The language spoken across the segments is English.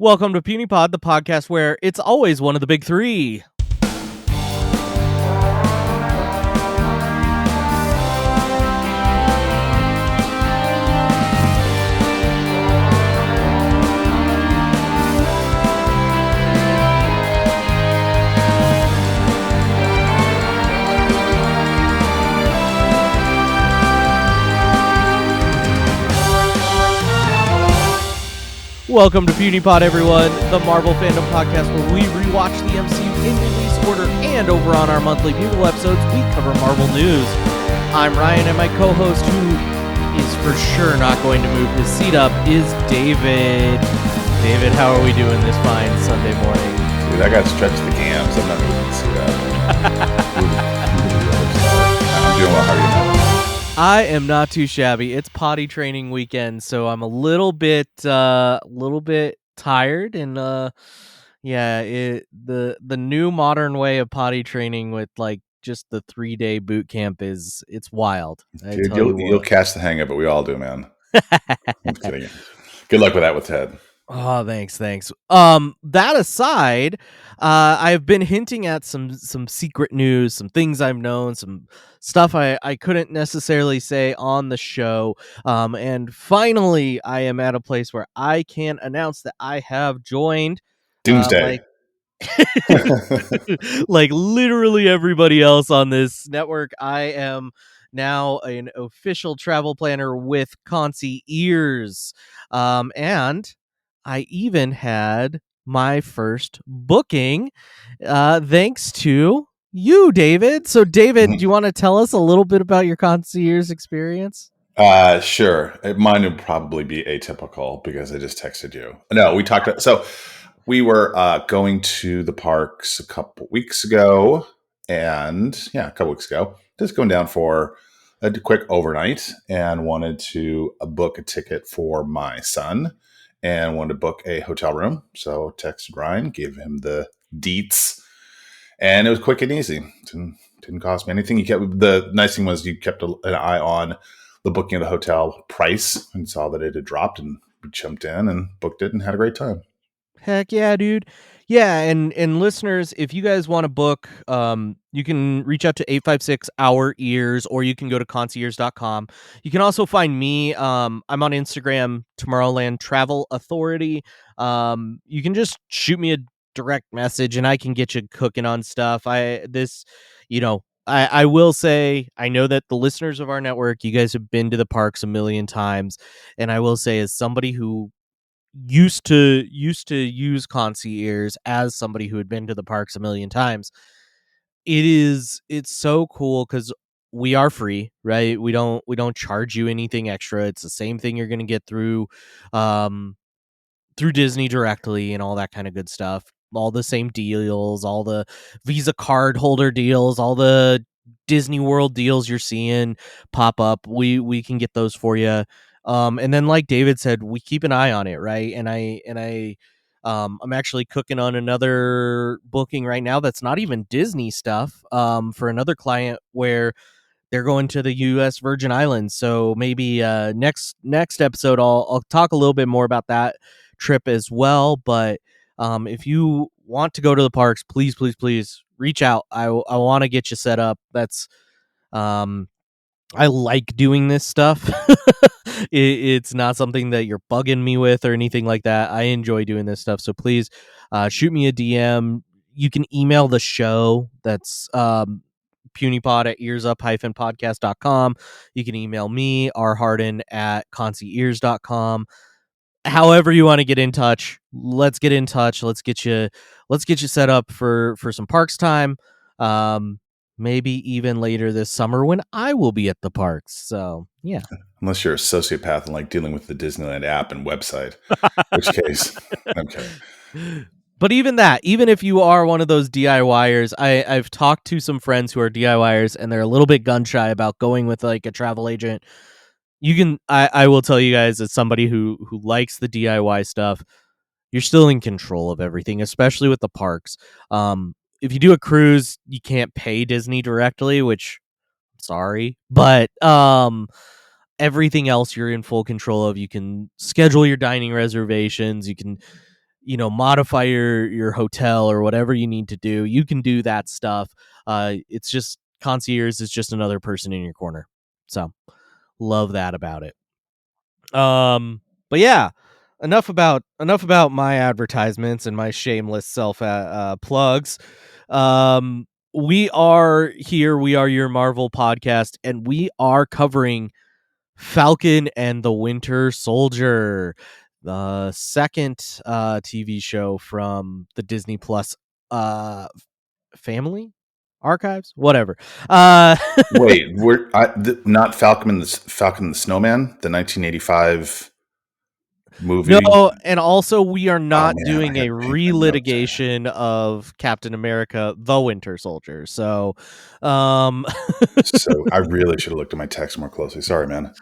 Welcome to Puny Pod, the podcast where it's always one of the big three. Welcome to Puny Pod, everyone, the Marvel fandom podcast where we rewatch the MCU in release order, and over on our monthly Bugle episodes, we cover Marvel news. I'm Ryan, and my co-host, who is for sure not going to move his seat up, is David. David, how are we doing this fine Sunday morning? Dude, I got to stretch the gams. I'm not moving the seat up. I'm doing well. How are you now? I am not too shabby. It's potty training weekend, so I'm a little bit tired, and the new modern way of potty training with like just the 3-day boot camp it's wild. Dude, you'll catch the hang of it. We all do, man. I'm kidding. Good luck with that with Ted. Oh, thanks. That aside, I've been hinting at some secret news, some things I've known, some stuff I couldn't necessarily say on the show. And finally, I am at a place where I can announce that I have joined Doomsday. like literally everybody else on this network. I am now an official travel planner with Concierge, and I even had my first booking, thanks to you, David. So, David, do you want to tell us a little bit about your Concierge experience? Sure. Mine would probably be atypical because I just texted you. No, we talked. So we were going to the parks a couple weeks ago, just going down for a quick overnight, and wanted to book a ticket for my son. And wanted to book a hotel room. So texted Ryan, gave him the deets, and it was quick and easy. Didn't cost me anything. The nice thing was you kept an eye on the booking of the hotel price and saw that it had dropped, and we jumped in and booked it and had a great time. Heck yeah, dude. Yeah, and listeners, if you guys want to book, you can reach out to 856 Our Ears, or you can go to concierge.com. You can also find me. I'm on Instagram, Tomorrowland Travel Authority. You can just shoot me a direct message and I can get you cooking on stuff. I will say, I know that the listeners of our network, you guys have been to the parks a million times, and I will say, as somebody who used to use Concierge, as somebody who had been to the parks a million times, it's so cool because we are free, right? We don't charge you anything extra. It's the same thing you're gonna get through Disney directly and all that kind of good stuff. All the same deals, all the Visa card holder deals, all the Disney World deals you're seeing pop up. We can get those for you. And then, like David said, we keep an eye on it, right? I'm actually cooking on another booking right now that's not even Disney stuff, for another client where they're going to the U.S. Virgin Islands. So maybe next episode I'll talk a little bit more about that trip as well. But if you want to go to the parks, please reach out. I want to get you set up. That's I like doing this stuff. It's not something that you're bugging me with or anything like that. I enjoy doing this stuff. So please shoot me a DM. You can email the show. That's punypod at earsup-podcast.com. You can email me, rharden at concierge.com. However you want to get in touch, let's get in touch. Let's get you set up for some parks time. Maybe even later this summer when I will be at the parks. So, yeah. Unless you're a sociopath and like dealing with the Disneyland app and website, in which case, okay. But even if you are one of those DIYers, I've talked to some friends who are DIYers and they're a little bit gun shy about going with like a travel agent. I will tell you guys, as somebody who likes the DIY stuff, you're still in control of everything, especially with the parks. If you do a cruise, you can't pay Disney directly, which I'm sorry, but everything else you're in full control of. You can schedule your dining reservations. You can modify your hotel or whatever you need to do. You can do that stuff. It's just concierge is just another person in your corner. So love that about it. But yeah, enough about my advertisements and my shameless self plugs. We are here. We are your Marvel podcast, and we are covering Falcon and the Winter Soldier, the second TV show from the Disney Plus family archives, whatever. Wait, not Falcon the Snowman, the 1985 No, movie. and also we are Oh not man, I doing got a to change my notes. relitigation of Captain America: The Winter Soldier. So, um, So I really should have looked at my text more closely. Sorry, man.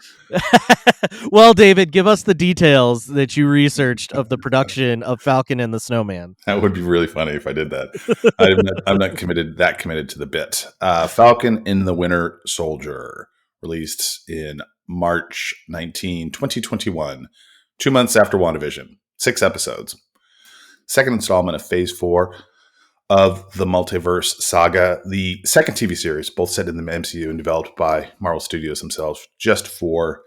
well, David, give us the details that you researched of the production of Falcon and the Snowman. That would be really funny if I did that. I'm not committed to the bit. Falcon in the Winter Soldier, released in March 2021, 2 months after WandaVision. 6 episodes. Second installment of Phase 4 of the Multiverse Saga, the second TV series, both set in the MCU and developed by Marvel Studios themselves, just for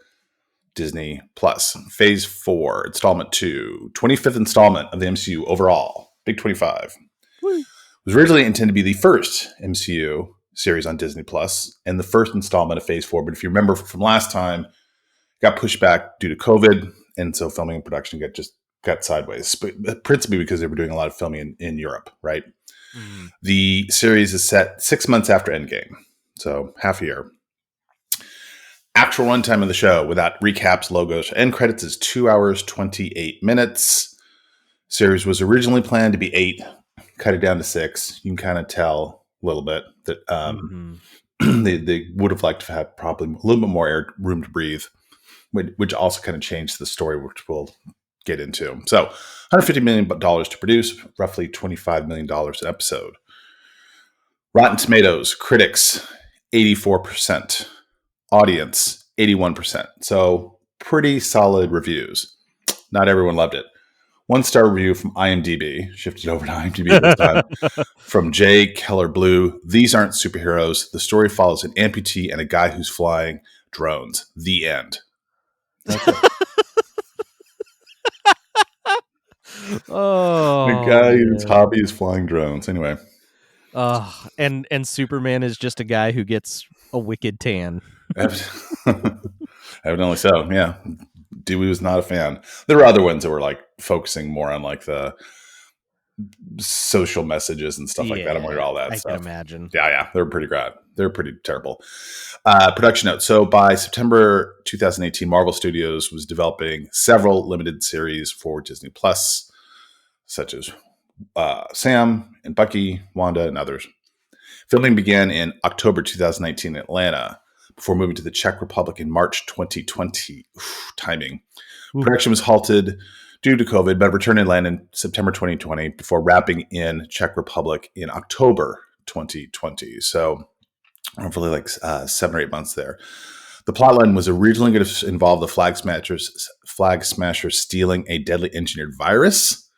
Disney Plus. Phase 4, Installment 2, 25th installment of the MCU overall, Big 25. Woo. It was originally intended to be the first MCU series on Disney Plus and the first installment of Phase 4. But if you remember from last time, it got pushed back due to COVID, and so filming and production got sideways, but principally because they were doing a lot of filming in Europe, right? Mm. The series is set 6 months after Endgame, so half a year. Actual runtime of the show, without recaps, logos, or end credits, is 2 hours, 28 minutes. Series was originally planned to be 8, cut it down to 6. You can kind of tell a little bit that they would have liked to have probably a little bit more room to breathe, which also kind of changed the story, which we'll get into. So $150 million to produce, roughly $25 million an episode. Rotten Tomatoes, critics, 84%. Audience, 81%. So pretty solid reviews. Not everyone loved it. 1-star review from IMDb, shifted over to IMDb this time, from J. Keller Blue. These aren't superheroes. The story follows an amputee and a guy who's flying drones. The end. That's it. Oh, A guy whose man. hobby is flying drones. Anyway. And Superman is just a guy who gets a wicked tan. Evidently so, yeah. Dewey was not a fan. There were other ones that were like focusing more on like the social messages and stuff like that. I'm worried all that I stuff. can imagine. Yeah, they're pretty bad. They're pretty terrible. Production note. So by September 2018, Marvel Studios was developing several limited series for Disney Plus, such as Sam and Bucky, Wanda, and others. Filming began in October 2019 in Atlanta, before moving to the Czech Republic in March 2020. Timing. Production was halted due to COVID, but returned to Atlanta in September 2020 before wrapping in Czech Republic in October 2020. So roughly like 7 or 8 months there. The plotline was originally going to involve the Flag Smashers stealing a deadly engineered virus,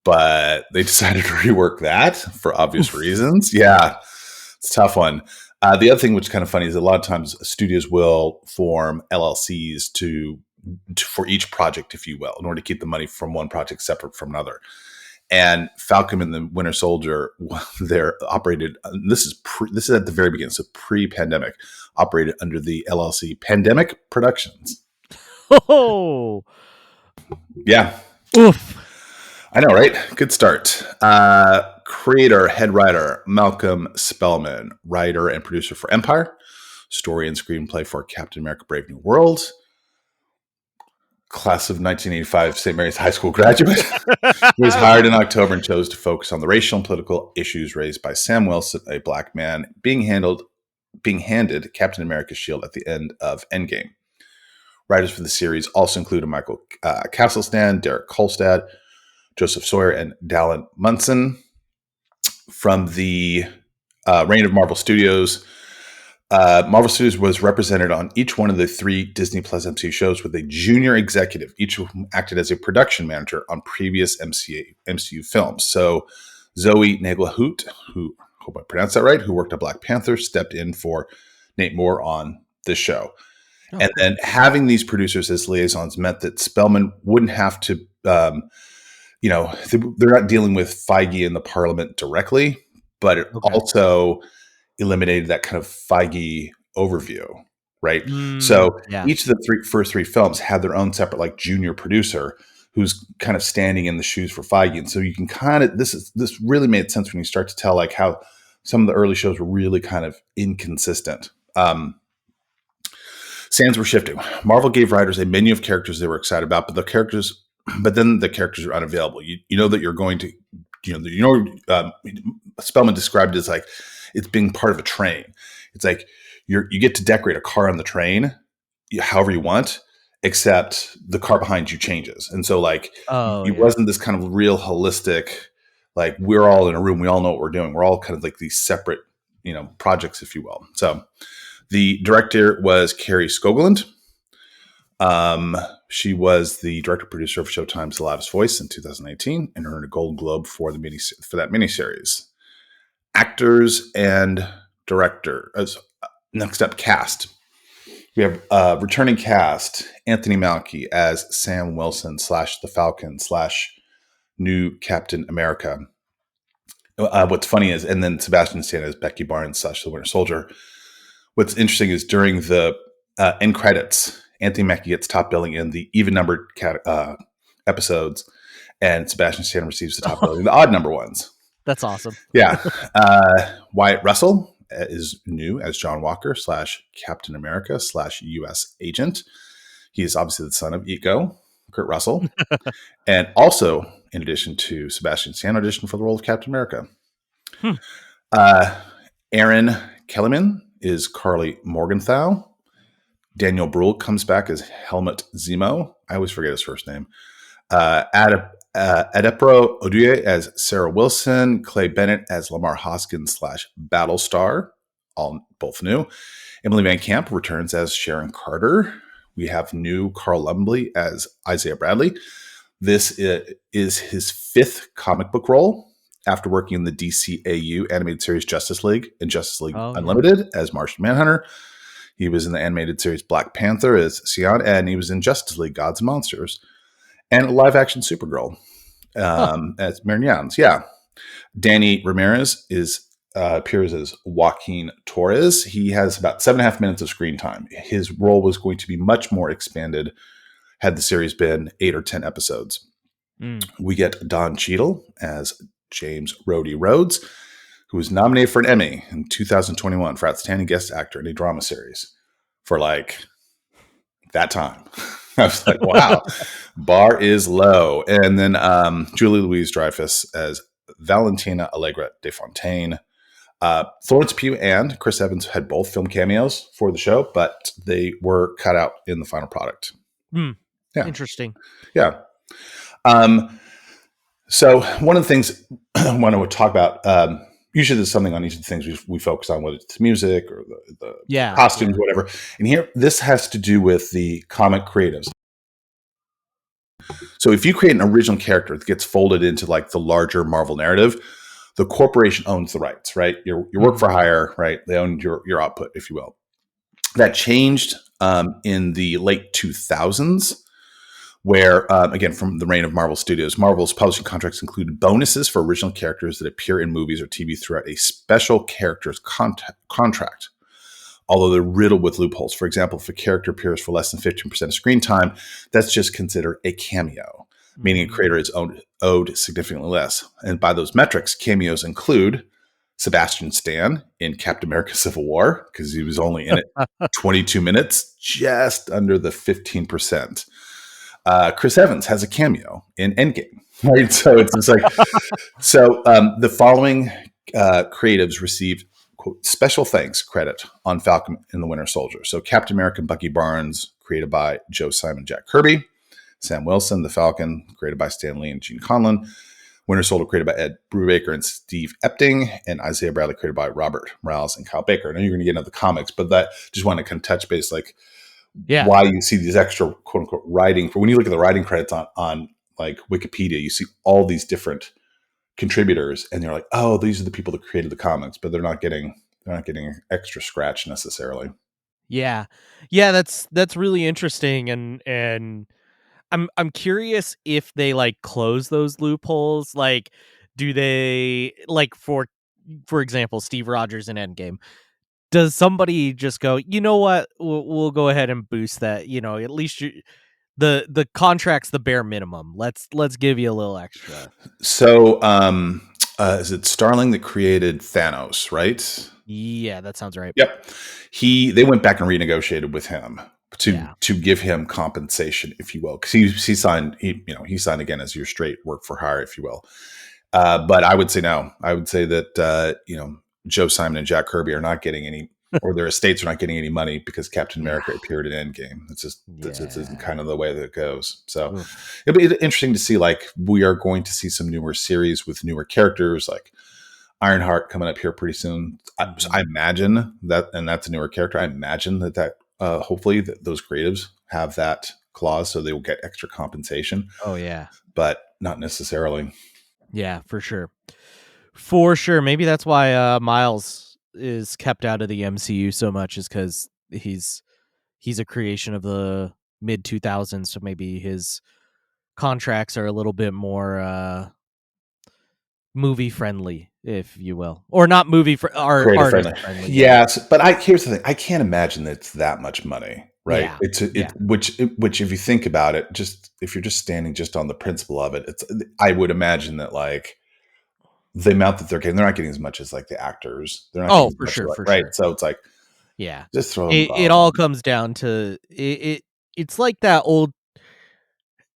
but they decided to rework that for obvious reasons. Yeah, it's a tough one. The other thing which is kind of funny is a lot of times studios will form LLCs for each project, if you will, in order to keep the money from one project separate from another. And Falcon and the Winter Soldier, they're operated. This is at the very beginning, so pre-pandemic, operated under the LLC Pandemic Productions. Oh, yeah. Oof. I know, right? Good start. Creator, head writer, Malcolm Spellman, writer and producer for Empire, story and screenplay for Captain America Brave New World, class of 1985 St. Mary's High School graduate. He was hired in October and chose to focus on the racial and political issues raised by Sam Wilson, a black man, being handed Captain America's shield at the end of Endgame. Writers for the series also include Michael Castlestan, Derek Kolstad, Joseph Sawyer, and Dallin Munson. From the reign of Marvel Studios, Marvel Studios was represented on each one of the 3 Disney Plus MCU shows with a junior executive, each of whom acted as a production manager on previous MCU films. So Zoe Naglahut, who I hope I pronounced that right, who worked on Black Panther, stepped in for Nate Moore on this show. Oh, And cool. then having these producers as liaisons meant that Spellman wouldn't have to, they're not dealing with Feige in the Parliament directly, but it Okay. also eliminated that kind of Feige overview, right? So Yeah. each of the first three films had their own separate like junior producer who's kind of standing in the shoes for Feige. And so you can kind of this really made sense when you start to tell like how some of the early shows were really kind of inconsistent. Sands were shifting. Marvel gave writers a menu of characters they were excited about, but then the characters are unavailable. You know that you're going to, Spellman described it as like it's being part of a train. It's like you get to decorate a car on the train however you want, except the car behind you changes. And so like Oh, it yeah. wasn't this kind of real holistic, like we're all in a room, we all know what we're doing. We're all kind of like these separate, projects, if you will. So the director was Carrie Skoglund. She was the director producer of Showtime's The Loudest Voice in 2018 and earned a Golden Globe for that miniseries. Actors and director. Next up, cast. We have returning cast Anthony Mackie as Sam Wilson / the Falcon / new Captain America. What's funny is, and then Sebastian Stan as Bucky Barnes / the Winter Soldier. What's interesting is during the end credits, Anthony Mackie gets top billing in the even-numbered episodes, and Sebastian Stan receives the top billing in the odd-number ones. That's awesome. Yeah. Wyatt Russell is new as John Walker / Captain America / U.S. agent. He is obviously the son of Ego, Kurt Russell. And also, in addition to Sebastian Stan, auditioned for the role of Captain America. Aaron Kellerman is Carly Morgenthau. Daniel Bruhl comes back as Helmut Zemo. I always forget his first name. Adepro Oduye as Sarah Wilson. Clay Bennett as Lamar Hoskins / Battlestar. Both new. Emily Van Camp returns as Sharon Carter. We have new Carl Lumbly as Isaiah Bradley. This is his 5th comic book role after working in the DCAU animated series Justice League and Justice League Unlimited as Martian Manhunter. He was in the animated series Black Panther as Sion, and he was in Justice League Gods and Monsters. And live-action Supergirl as Mary Jans. Yeah. Danny Ramirez appears as Joaquin Torres. He has about 7.5 minutes of screen time. His role was going to be much more expanded had the series been 8 or 10 episodes. We get Don Cheadle as James Rhodey Rhodes, who was nominated for an Emmy in 2021 for Outstanding Guest Actor in a Drama Series for like that time. I was like, wow, bar is low. And then Julie Louise-Dreyfus as Valentina Allegra de Fontaine. Florence Pugh and Chris Evans had both film cameos for the show, but they were cut out in the final product. Yeah. Interesting. Yeah. So one of the things I want to talk about, usually there's something on each of the things we focus on, whether it's music or the costumes, whatever. And here, this has to do with the comic creatives. So if you create an original character that gets folded into like the larger Marvel narrative, the corporation owns the rights, right? Your work for hire, right? They own your output, if you will. That changed in the late 2000s, where, again, from the reign of Marvel Studios, Marvel's publishing contracts included bonuses for original characters that appear in movies or TV throughout a special character's contract, although they're riddled with loopholes. For example, if a character appears for less than 15% of screen time, that's just considered a cameo, meaning a creator is owed significantly less. And by those metrics, cameos include Sebastian Stan in Captain America Civil War, because he was only in it 22 minutes, just under the 15%. Chris Evans has a cameo in Endgame, right? So it's just like, the following creatives received, quote, special thanks credit on Falcon and the Winter Soldier. So Captain America, Bucky Barnes, created by Joe Simon, Jack Kirby. Sam Wilson, the Falcon, created by Stan Lee and Gene Conlon. Winter Soldier created by Ed Brubaker and Steve Epting, and Isaiah Bradley created by Robert Morales and Kyle Baker. I know you're going to get into the comics, but that just want to kind of touch base, like Yeah. why you see these extra quote unquote writing. For when you look at the writing credits on like Wikipedia, you see all these different contributors, and you're like, oh, these are the people that created the comics, but they're not getting extra scratch necessarily. Yeah. Yeah, that's really interesting, and I'm curious if they like close those loopholes. Like, do they, like, for example, Steve Rogers in Endgame? Does somebody just go, you know what, we'll go ahead and boost that? You know, at least the contract's the bare minimum. Let's give you a little extra. So, is it Starling that created Thanos, right? Yeah, that sounds right. Yep. They went back and renegotiated with him to Yeah. give him compensation, if you will, because he signed he signed again as your straight work for hire, if you will. But I would say no. I would say that Joe Simon and Jack Kirby are not getting any, or their estates are not getting any money because Captain Yeah. America appeared in Endgame. That's just Yeah. kind of the way that it goes. So Oof. it'll be interesting to see. Like we are going to see some newer series with newer characters, like Ironheart coming up here pretty soon. I Mhm. imagine that, and that's a newer character. I imagine that hopefully those creatives have that clause so they will get extra compensation, Oh yeah. but not necessarily. Yeah, for sure. For sure. Maybe that's why Miles is kept out of the MCU so much, is cuz he's a creation of the mid 2000s, so maybe his contracts are a little bit more movie friendly, if you will. Or not movie or Creative artist friendly, friendly, yeah. yes. But here's the thing: I can't imagine that it's that much money, right? Yeah. It Yeah. which if you think about it, just if you're just standing just on the principle of it, it's I would imagine that like the amount that they're getting, they're not getting as much as like the actors. They're not getting Oh, as for much, sure, like, for right? sure. So it's like Yeah. just throw them. It all comes down to it's like that old,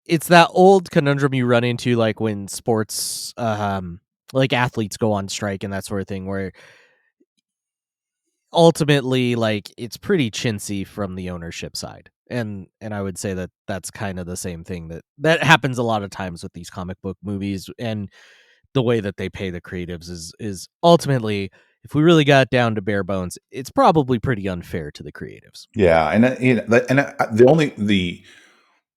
it's that old conundrum you run into, like when sports like athletes go on strike and that sort of thing, where ultimately, like, it's pretty chintzy from the ownership side. And I would say that that's kind of the same thing that happens a lot of times with these comic book movies, and the way that they pay the creatives is ultimately, if we really got down to bare bones, it's probably pretty unfair to the creatives. Yeah, and the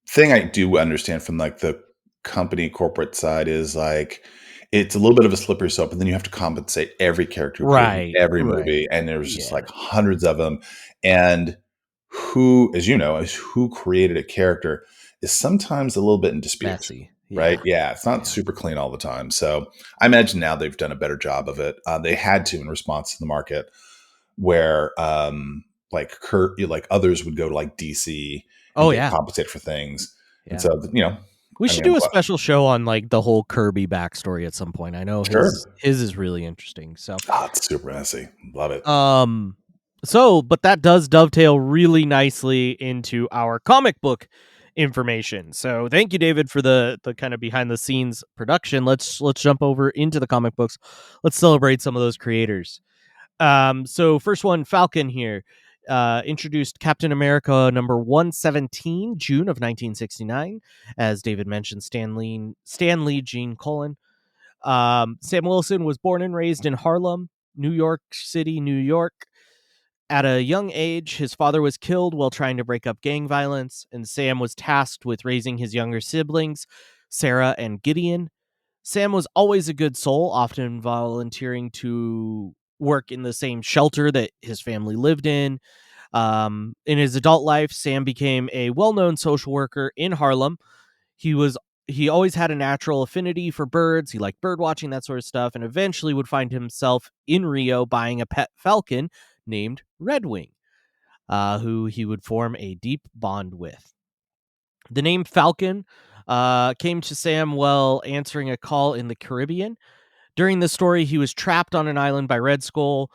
thing I do understand from like the company corporate side is like it's a little bit of a slippery slope, and then you have to compensate every character who appeared in Right, every right. movie, and there's just Yeah. like hundreds of them. And who, as you know, is who created a character is sometimes a little bit in dispute, Messy. right? Yeah. Yeah, it's not Yeah. super clean all the time. So I imagine now they've done a better job of it. They had to in response to the market where like Kurt, like others would go to like DC and Oh, get yeah. compensated for things. And Yeah. so, We I should mean, I'm do a glad. special show on, like, the whole Kirby backstory at some point. I know his Sure. his is really interesting. So, Oh, it's super messy. Love it. um but that does dovetail really nicely into our comic book information. So, thank you, David, for the kind of behind the scenes production. Let's jump over into the comic books. Let's celebrate some of those creators. So first one, Falcon here. Introduced Captain America number 117, June of 1969. As David mentioned, Stanley Gene Colan. Sam Wilson was born and raised in Harlem, New York City, New York. At a young age, his father was killed while trying to break up gang violence, and Sam was tasked with raising his younger siblings, Sarah and Gideon. Sam was always a good soul, often volunteering to work in the same shelter that his family lived in. In his adult life, Sam became a well-known social worker in Harlem. He always had a natural affinity for birds. He liked bird watching, that sort of stuff, and eventually would find himself in Rio buying a pet falcon named Redwing, who he would form a deep bond with. The name Falcon came to Sam while answering a call in the Caribbean. During the story, he was trapped on an island by Red Skull.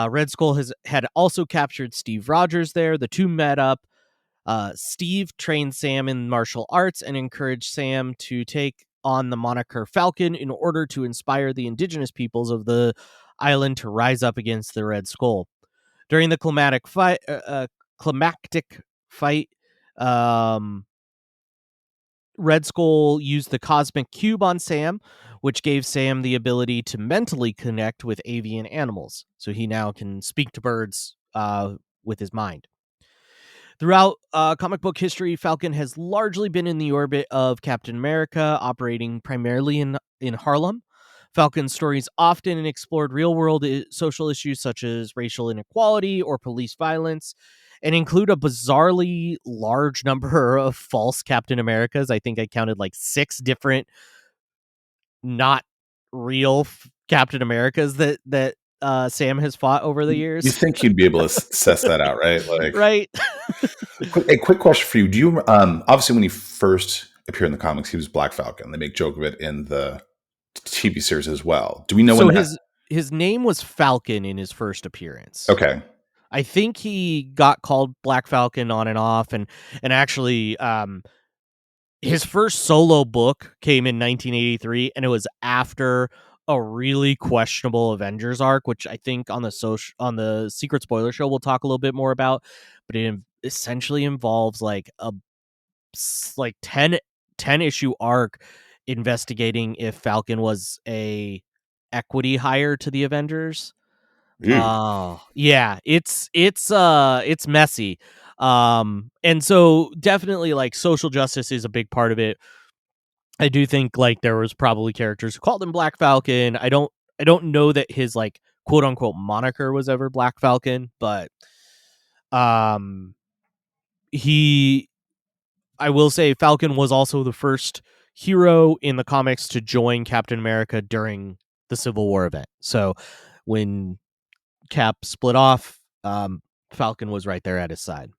Red Skull had also captured Steve Rogers there. The two met up. Steve trained Sam in martial arts and encouraged Sam to take on the moniker Falcon in order to inspire the indigenous peoples of the island to rise up against the Red Skull. During the climactic fight, um, Red Skull used the cosmic cube on Sam, which gave Sam the ability to mentally connect with avian animals. So he now can speak to birds with his mind. Throughout comic book history, Falcon has largely been in the orbit of Captain America, operating primarily in Harlem. Falcon's stories often explored real world social issues such as racial inequality or police violence, and include a bizarrely large number of false Captain Americas. I think I counted like 6 different not real Captain Americas that Sam has fought over the You years. think you'd be able to suss that out, right? Like, Right. a quick question for you: do you obviously when he first appeared in the comics, he was Black Falcon. They make joke of it in the TV series as well. Do we know when So that? his name was Falcon in his first appearance. Okay, I think he got called Black Falcon on and off, and actually, his first solo book came in 1983, and it was after a really questionable Avengers arc, which I think on the Secret Spoiler Show we'll talk a little bit more about. But it essentially involves like a like 10 issue arc investigating if Falcon was a equity hire to the Avengers. ew, Oh, yeah, it's messy. And so definitely like social justice is a big part of it. I do think like there was probably characters who called him Black Falcon. I don't know that his like quote unquote moniker was ever Black Falcon, but um he I will say Falcon was also the first hero in the comics to join Captain America during the Civil War event. So when Cap split off, Falcon was right there at his side.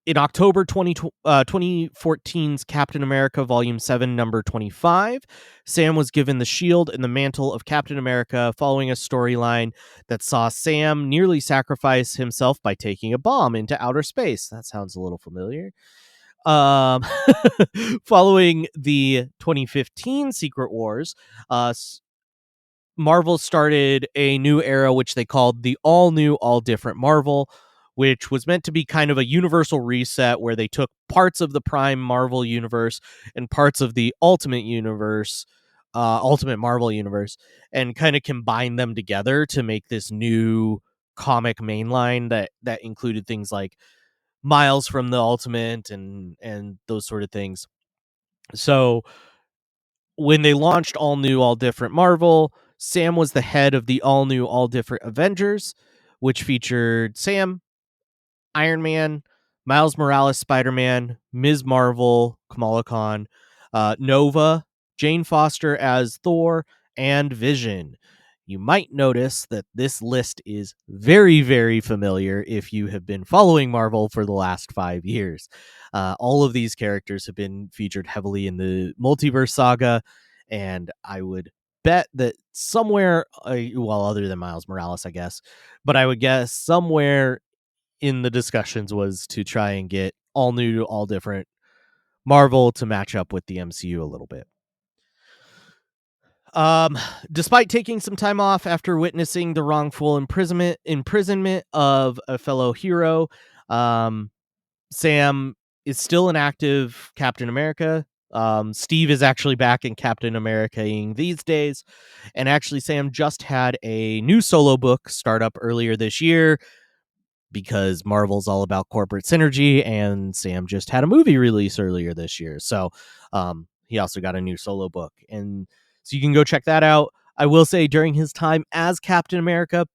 In October 2014's Captain America Volume 7, number 25, Sam was given the shield and the mantle of Captain America following a storyline that saw Sam nearly sacrifice himself by taking a bomb into outer space. That sounds a little familiar. Um, Following the 2015 Secret Wars, Marvel started a new era, which they called the all new, all different Marvel, which was meant to be kind of a universal reset where they took parts of the Prime Marvel universe and parts of the Ultimate Marvel universe, and kind of combined them together to make this new comic mainline that included things like Miles from the Ultimate and those sort of things. So when they launched all new, all different Marvel, Sam was the head of the all new, all different Avengers, which featured Sam, Iron Man, Miles Morales, Spider Man, Ms. Marvel, Kamala Khan, Nova, Jane Foster as Thor, and Vision. You might notice that this list is very, very familiar if you have been following Marvel for the last 5 years. All of these characters have been featured heavily in the multiverse saga, and I would bet that somewhere, well, other than Miles Morales, I guess, but I would guess somewhere in the discussions was to try and get all new, all different Marvel to match up with the MCU a little bit. Um, Despite taking some time off after witnessing the wrongful imprisonment of a fellow hero, um, Sam is still an active Captain America. Steve is actually back in Captain America-ing these days, and actually Sam just had a new solo book start up earlier this year because Marvel's all about corporate synergy, and Sam just had a movie release earlier this year. So he also got a new solo book. And so you can go check that out. I will say during his time as Captain America,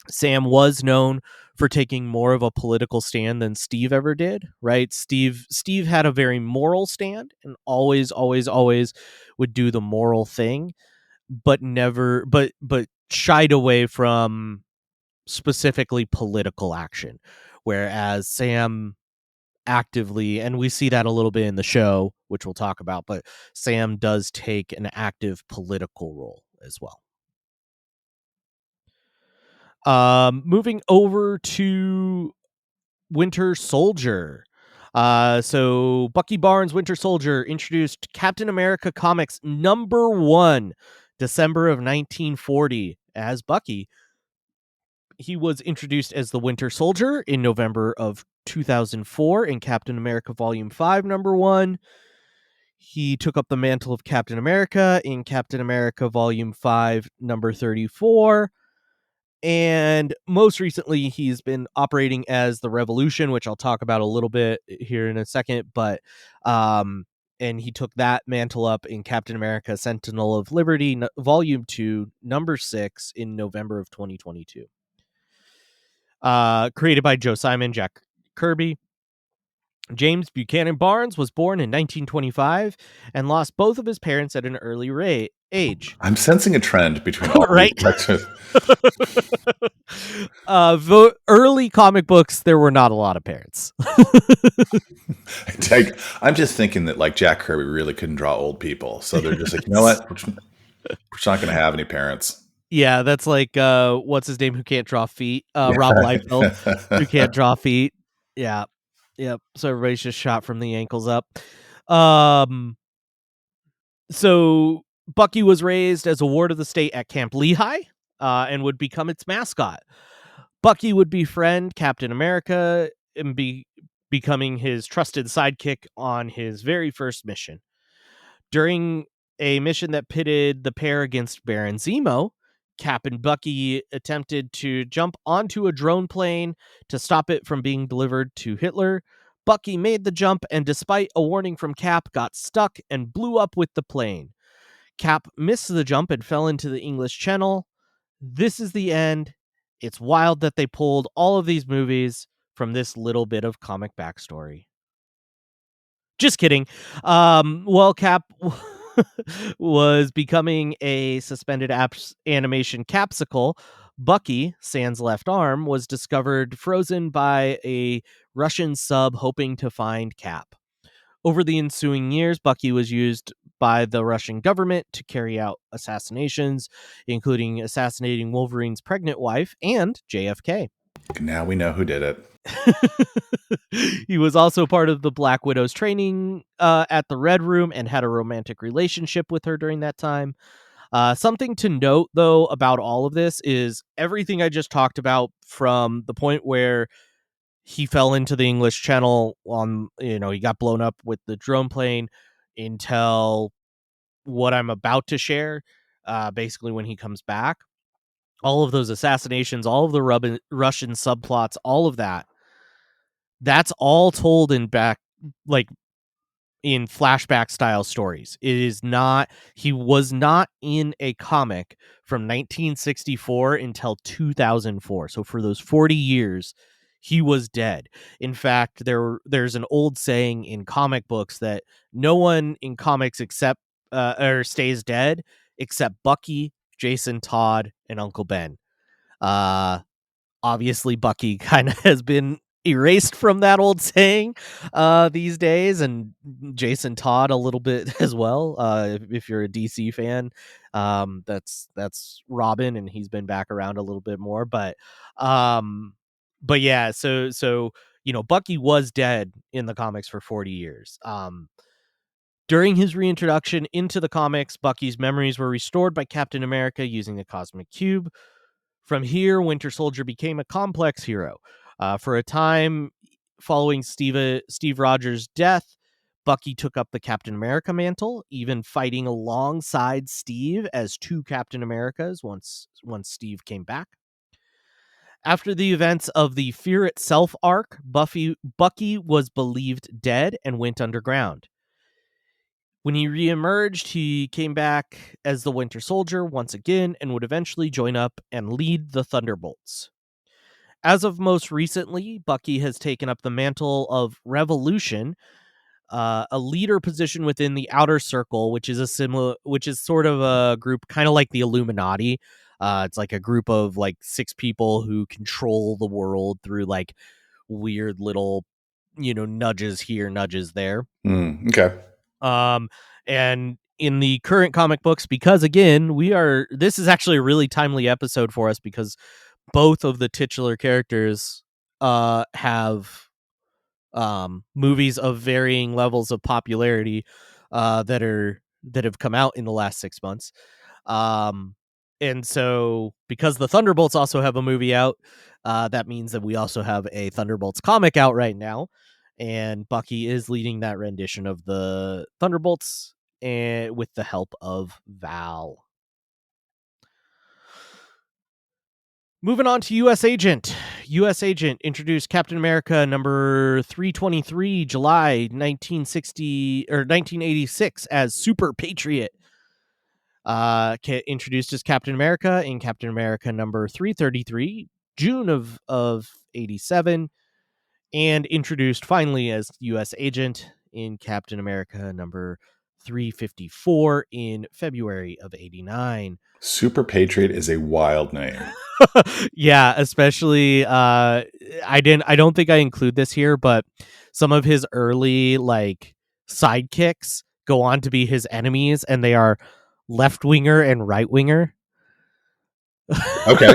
Sam was known for taking more of a political stand than Steve ever did, right? Steve had a very moral stand and always would do the moral thing, but never but shied away from specifically political action, whereas Sam actively, and we see that a little bit in the show, which we'll talk about, but Sam does take an active political role as well. Moving over to Winter Soldier. So Bucky Barnes, Winter Soldier, introduced Captain America Comics #1, December of 1940, as Bucky. He was introduced as the Winter Soldier in November of 2004 in Captain America Volume 5, #1. He took up the mantle of Captain America in Captain America Volume 5, number 34. And most recently, he's been operating as the Revolution, which I'll talk about a little bit here in a second. But, and he took that mantle up in Captain America Sentinel of Liberty, Volume 2, number 6, in November of 2022. Created by Joe Simon, Jack Kirby. James Buchanan Barnes was born in 1925 and lost both of his parents at an early age. I'm sensing a trend between all Right? these sections. Early comic books, there were not a lot of parents. I'm just thinking that like Jack Kirby really couldn't draw old people, so they're just like, you know what, we're just not going to have any parents. Yeah, that's like what's his name who can't draw feet? Rob Liefeld, who can't draw feet. Yeah. Yep. So everybody's just shot from the ankles up. So Bucky was raised as a ward of the state at Camp Lehigh, and would become its mascot. Bucky would befriend Captain America and becoming his trusted sidekick on his very first mission. During a mission that pitted the pair against Baron Zemo, Cap and Bucky attempted to jump onto a drone plane to stop it from being delivered to Hitler. Bucky made the jump and, despite a warning from Cap, got stuck and blew up with the plane. Cap missed the jump and fell into the English Channel. This is the end. It's wild that they pulled all of these movies from this little bit of comic backstory. Just kidding. Well, Cap was becoming a suspended animation capsicle. Bucky, sans left arm, was discovered frozen by a Russian sub hoping to find Cap. Over the ensuing years, Bucky was used by the Russian government to carry out assassinations, including assassinating Wolverine's pregnant wife and JFK. Now we know who did it. He was also part of the Black Widow's training at the Red Room and had a romantic relationship with her during that time. Something to note, though, about all of this is everything I just talked about, from the point where he fell into the English Channel on, he got blown up with the drone plane, until what I'm about to share, basically when he comes back. All of those assassinations, all of the Russian subplots, all of that's all told in in flashback style stories. He was not in a comic from 1964 until 2004. So for those 40 years, he was dead. In fact, there's an old saying in comic books that no one in comics stays dead except Bucky, Jason Todd, and Uncle Ben. Obviously Bucky kind of has been erased from that old saying these days, and Jason Todd a little bit as well. If you're a DC fan, that's Robin, and he's been back around a little bit more. But yeah, so Bucky was dead in the comics for 40 years. During his reintroduction into the comics, Bucky's memories were restored by Captain America using the Cosmic Cube. From here, Winter Soldier became a complex hero. For a time following Steve Rogers' death, Bucky took up the Captain America mantle, even fighting alongside Steve as two Captain Americas once Steve came back. After the events of the Fear Itself arc, Bucky was believed dead and went underground. When he reemerged, he came back as the Winter Soldier once again and would eventually join up and lead the Thunderbolts. As of most recently, Bucky has taken up the mantle of Revolution, a leader position within the Outer Circle, which is sort of a group kind of like the Illuminati. It's like a group of like 6 people who control the world through like weird little, nudges here, nudges there. Okay. And in the current comic books, because again, this is actually a really timely episode for us, because both of the titular characters have movies of varying levels of popularity that have come out in the last 6 months. And so because the Thunderbolts also have a movie out, that means that we also have a Thunderbolts comic out right now. and Bucky is leading that rendition of the Thunderbolts and with the help of Val. Moving on to U.S. Agent. U.S. Agent introduced Captain America number 323, July 1960 or 1986 as Super Patriot. Introduced as Captain America in Captain America number 333, June of 87, and introduced finally as U.S. Agent in Captain America number 354 in February of 89. Super Patriot is a wild name. Yeah, especially I don't think I include this here, but some of his early like sidekicks go on to be his enemies, and they are left winger and right winger. Okay.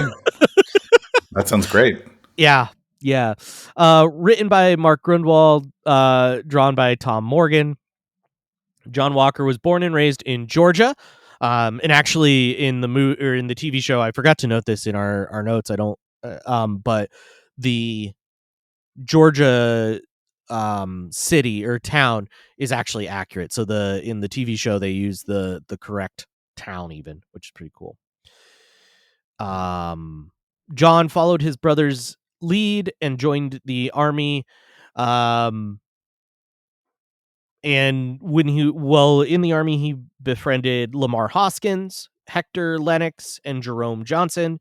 That sounds great. Yeah. Yeah. Written by Mark Grunwald, drawn by Tom Morgan. John Walker was born and raised in Georgia. And actually in the TV show, I forgot to note this in our notes. I don't, but the Georgia city or town is actually accurate. So in the TV show they use the correct town even, which is pretty cool. John followed his brother's lead and joined the army. And in the army, he befriended Lamar Hoskins, Hector Lennox, and Jerome Johnson.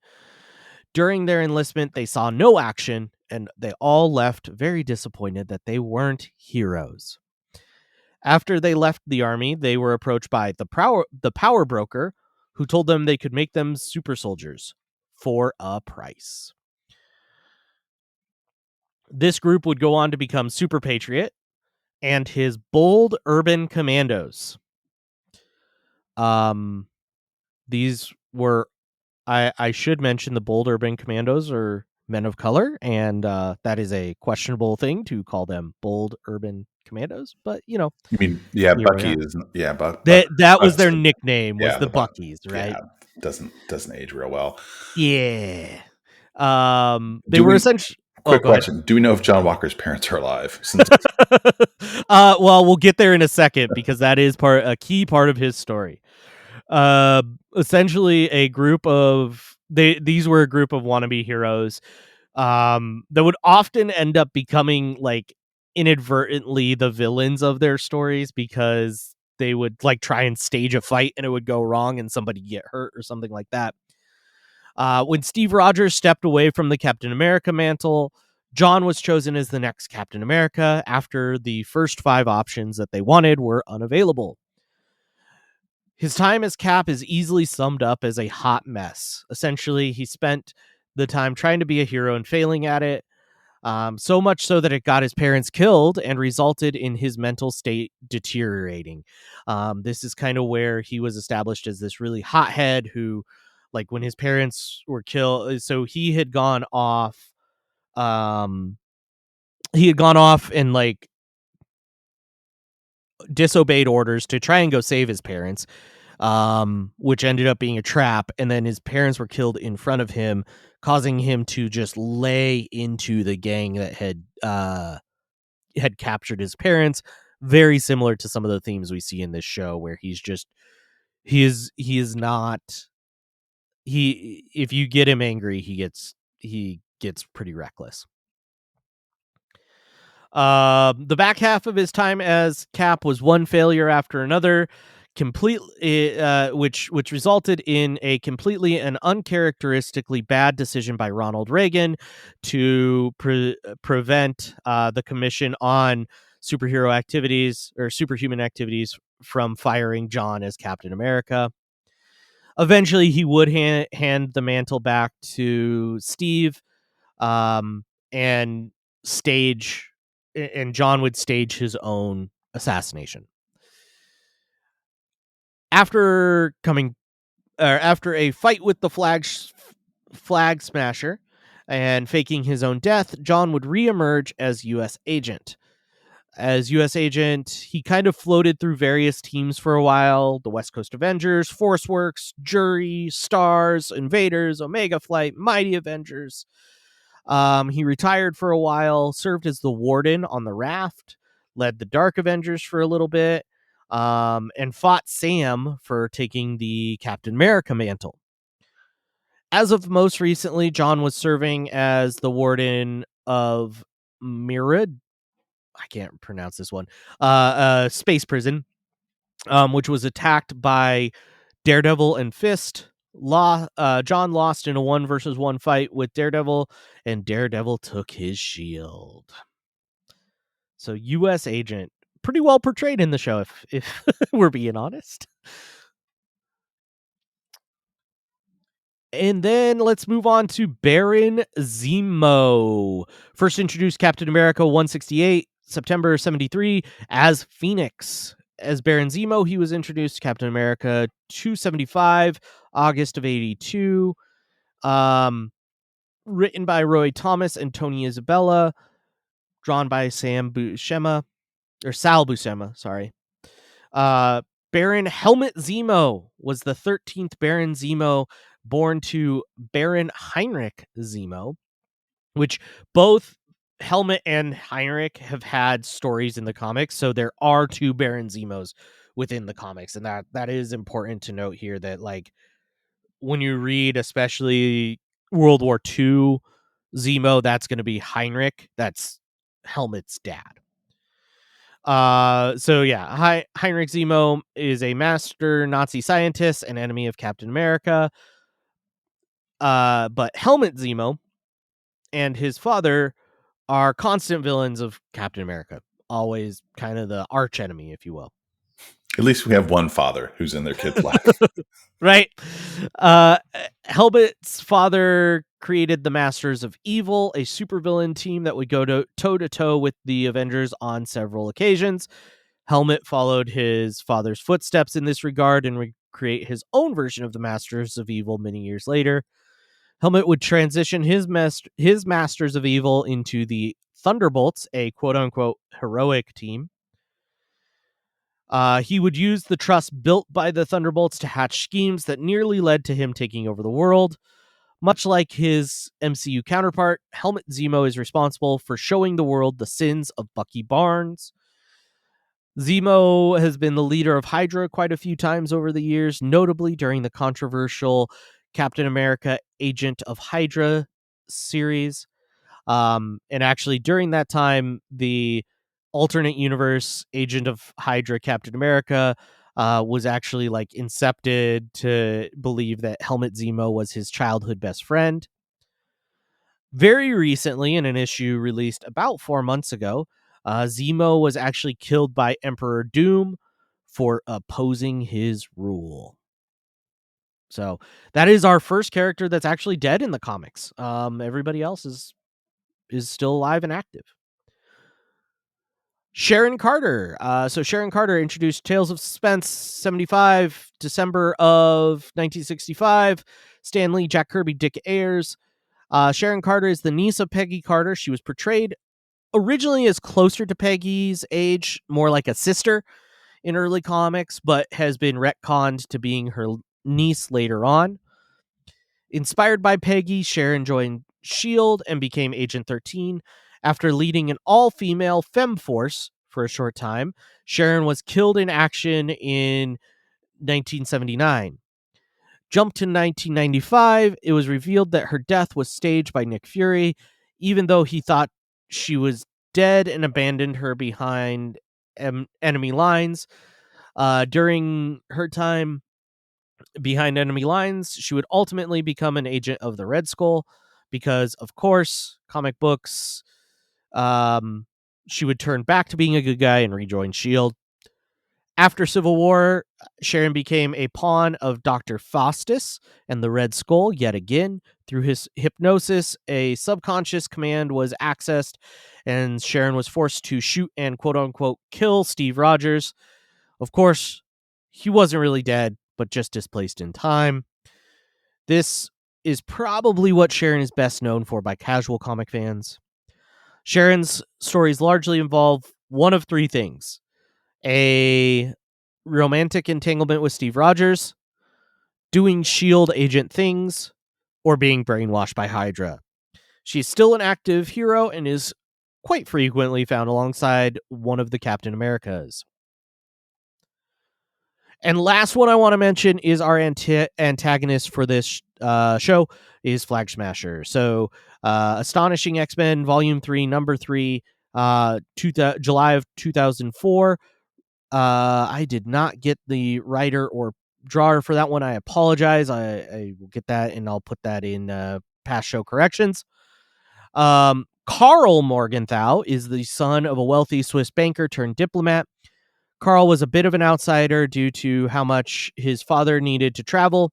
During their enlistment, they saw no action, and they all left very disappointed that they weren't heroes. After they left the army, they were approached by the power broker, who told them they could make them super soldiers for a price. This group would go on to become Super Patriot and his Bold Urban Commandos. These were, I should mention, the Bold Urban Commandos are men of color, and that is a questionable thing to call them Bold Urban Commandos. But You mean, yeah, here we Bucky are. is, yeah, That was their Buck's- nickname, was yeah, the Buckies, right? Yeah, doesn't age real well. Yeah. They Do were we- essentially. Quick Go ahead. question: do we know if John Walker's parents are alive? Since Well, we'll get there in a second because that is a key part of his story. Essentially, these were a group of wannabe heroes that would often end up becoming like inadvertently the villains of their stories because they would like try and stage a fight and it would go wrong and somebody get hurt or something like that. When Steve Rogers stepped away from the Captain America mantle, John was chosen as the next Captain America after the first 5 options that they wanted were unavailable. His time as Cap is easily summed up as a hot mess. Essentially, he spent the time trying to be a hero and failing at it, so much so that it got his parents killed and resulted in his mental state deteriorating. This is kind of where he was established as this really hothead who, like, when his parents were killed, so he had gone off. He had gone off and like disobeyed orders to try and go save his parents, which ended up being a trap. And then his parents were killed in front of him, causing him to just lay into the gang that had captured his parents. Very similar to some of the themes we see in this show, where he is not. If you get him angry, he gets pretty reckless. The back half of his time as Cap was one failure after another, which resulted in a completely and uncharacteristically bad decision by Ronald Reagan to prevent the Commission on Superhero Activities or Superhuman Activities from firing John as Captain America. Eventually, he would hand the mantle back to Steve, and John would stage his own assassination. After a fight with the flag smasher and faking his own death, John would reemerge as U.S. Agent. As U.S. Agent, he kind of floated through various teams for a while: the West Coast Avengers, ForceWorks, Jury, Stars, Invaders, Omega Flight, Mighty Avengers. He retired for a while, served as the warden on the raft, led the Dark Avengers for a little bit, and fought Sam for taking the Captain America mantle. As of most recently, John was serving as the warden of Mirad. I can't pronounce this one. Space prison, which was attacked by Daredevil and Fist. John lost in a 1-versus-1 fight with Daredevil, and Daredevil took his shield. So, U.S. agent, pretty well portrayed in the show, if we're being honest. And then let's move on to Baron Zemo. First introduced Captain America 168, September 73, as Phoenix. As Baron Zemo, he was introduced to Captain America 275, August of 82. Written by Roy Thomas and Tony Isabella. Drawn by Sal Buscema, sorry. Baron Helmut Zemo was the 13th Baron Zemo, born to Baron Heinrich Zemo, which both Helmut and Heinrich have had stories in the comics. So there are 2 Baron Zemos within the comics. And that is important to note here, that like when you read, especially World War II Zemo, that's going to be Heinrich. That's Helmut's dad. So yeah, Heinrich Zemo is a master Nazi scientist, an enemy of Captain America. But Helmut Zemo and his father are constant villains of Captain America. Always kind of the arch enemy, if you will. At least we have one father who's in their kid's life. Right. Helmut's father created the Masters of Evil, a supervillain team that would go toe to toe with the Avengers on several occasions. Helmut followed his father's footsteps in this regard and would create his own version of the Masters of Evil many years later. Helmut would transition his Masters of Evil into the Thunderbolts, a quote-unquote heroic team. He would use the trust built by the Thunderbolts to hatch schemes that nearly led to him taking over the world. Much like his MCU counterpart, Helmut Zemo is responsible for showing the world the sins of Bucky Barnes. Zemo has been the leader of Hydra quite a few times over the years, notably during the controversial Captain America Agent of Hydra series. And actually, during that time, the alternate universe Agent of Hydra Captain America was actually like incepted to believe that Helmut Zemo was his childhood best friend. Very recently, in an issue released about 4 months ago, Zemo was actually killed by Emperor Doom for opposing his rule. So that is our first character that's actually dead in the comics. Everybody else is still alive and active. Sharon Carter. So Sharon Carter introduced Tales of Suspense 75, December of 1965. Stan Lee, Jack Kirby, Dick Ayers. Sharon Carter is the niece of Peggy Carter. She was portrayed originally as closer to Peggy's age, more like a sister in early comics, but has been retconned to being her niece later on. Inspired by Peggy, Sharon joined S.H.I.E.L.D. and became Agent 13. After leading an all-female femme force for a short time, Sharon was killed in action in 1979. Jump to 1995, it was revealed that her death was staged by Nick Fury, even though he thought she was dead and abandoned her behind enemy lines. During her time behind enemy lines, she would ultimately become an agent of the Red Skull because, of course, comic books, she would turn back to being a good guy and rejoin S.H.I.E.L.D. After Civil War, Sharon became a pawn of Dr. Faustus and the Red Skull yet again. Through his hypnosis, a subconscious command was accessed, and Sharon was forced to shoot and quote-unquote kill Steve Rogers. Of course, he wasn't really dead, but just displaced in time. This is probably what Sharon is best known for by casual comic fans. Sharon's stories largely involve one of 3 things: a romantic entanglement with Steve Rogers, doing S.H.I.E.L.D. agent things, or being brainwashed by Hydra. She's still an active hero and is quite frequently found alongside one of the Captain Americas. And last one I want to mention is our antagonist for this show is Flag Smasher. So, Astonishing X-Men Volume 3, Number 3, July of 2004. I did not get the writer or drawer for that one. I apologize. I will get that, and I'll put that in past show corrections. Karl Morgenthau is the son of a wealthy Swiss banker turned diplomat. Karl was a bit of an outsider due to how much his father needed to travel.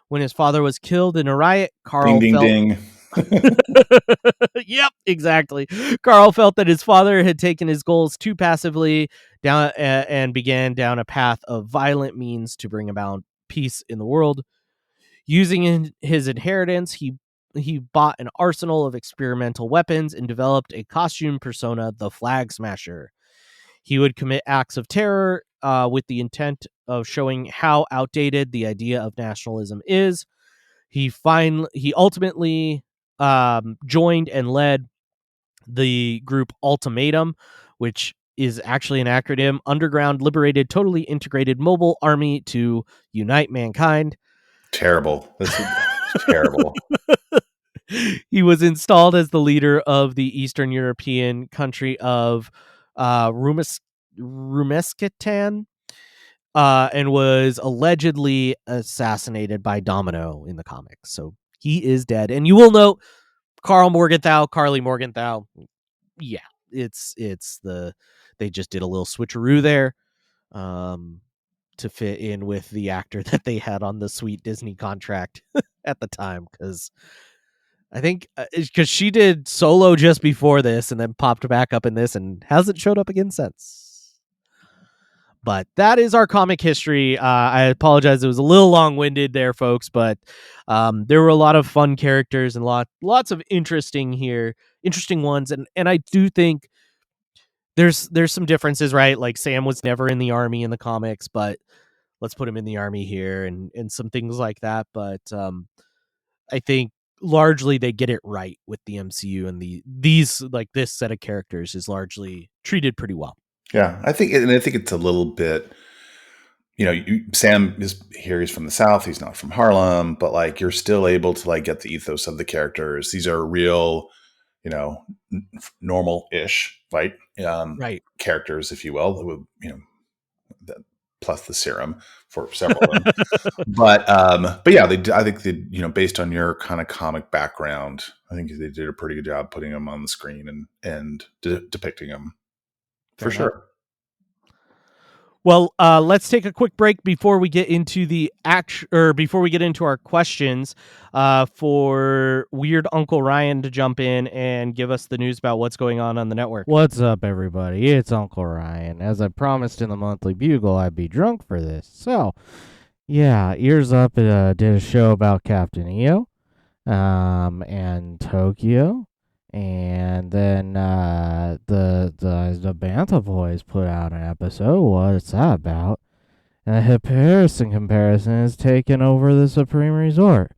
When his father was killed in a riot, Ding, Karl ding, felt ding. Yep, exactly. Karl felt that his father had taken his goals too passively down and began down a path of violent means to bring about peace in the world. Using his inheritance, he bought an arsenal of experimental weapons and developed a costume persona, the Flag Smasher. He would commit acts of terror with the intent of showing how outdated the idea of nationalism is. He ultimately joined and led the group Ultimatum, which is actually an acronym: Underground Liberated Totally Integrated Mobile Army to Unite Mankind. Terrible. This is terrible. He was installed as the leader of the Eastern European country of Rumeskatan, and was allegedly assassinated by Domino in the comics. So he is dead. And you will note Carly Morgenthau. Yeah, it's they just did a little switcheroo there to fit in with the actor that they had on the sweet Disney contract at the time, because I think because she did Solo just before this and then popped back up in this and hasn't showed up again since. But that is our comic history. I apologize; it was a little long-winded there, folks. But there were a lot of fun characters and lots of interesting ones. And I do think there's some differences, right? Like Sam was never in the army in the comics, but let's put him in the army here, and some things like that. But I think largely they get it right with the MCU, and these like this set of characters is largely treated pretty well. Yeah, I think it's a little bit. Sam is here. He's from the South. He's not from Harlem, but like you're still able to like get the ethos of the characters. These are real, normal-ish, right? Right. Characters, if you will, with, plus the serum for several of them. But yeah, I think based on your kind of comic background, I think they did a pretty good job putting them on the screen and depicting them. Fair For enough. sure. Well, let's take a quick break before we get into before we get into our questions, for Weird Uncle Ryan to jump in and give us the news about what's going on the network. What's up, everybody? It's Uncle Ryan. As I promised in the Monthly Bugle, I'd be drunk for this. So, yeah, Ears Up did a show about Captain EO, and Tokyo. And then the Bantha Boys put out an episode. What's that about? And the comparison is taking over the Supreme Resort.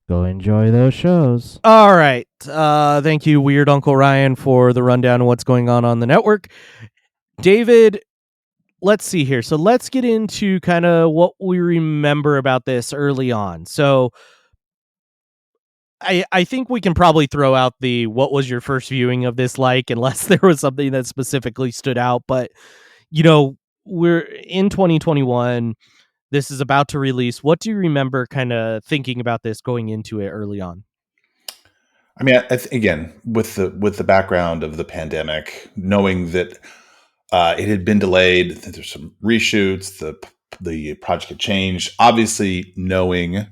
Go enjoy those shows. All right. Thank you, Weird Uncle Ryan, for the rundown of what's going on the network. David, let's see here. So let's get into kind of what we remember about this early on. So I think we can probably throw out the what was your first viewing of this like, unless there was something that specifically stood out. But, we're in 2021. This is about to release. What do you remember kind of thinking about this going into it early on? I mean, again, with the background of the pandemic, knowing that it had been delayed, that there's some reshoots, the project had changed. Obviously, knowing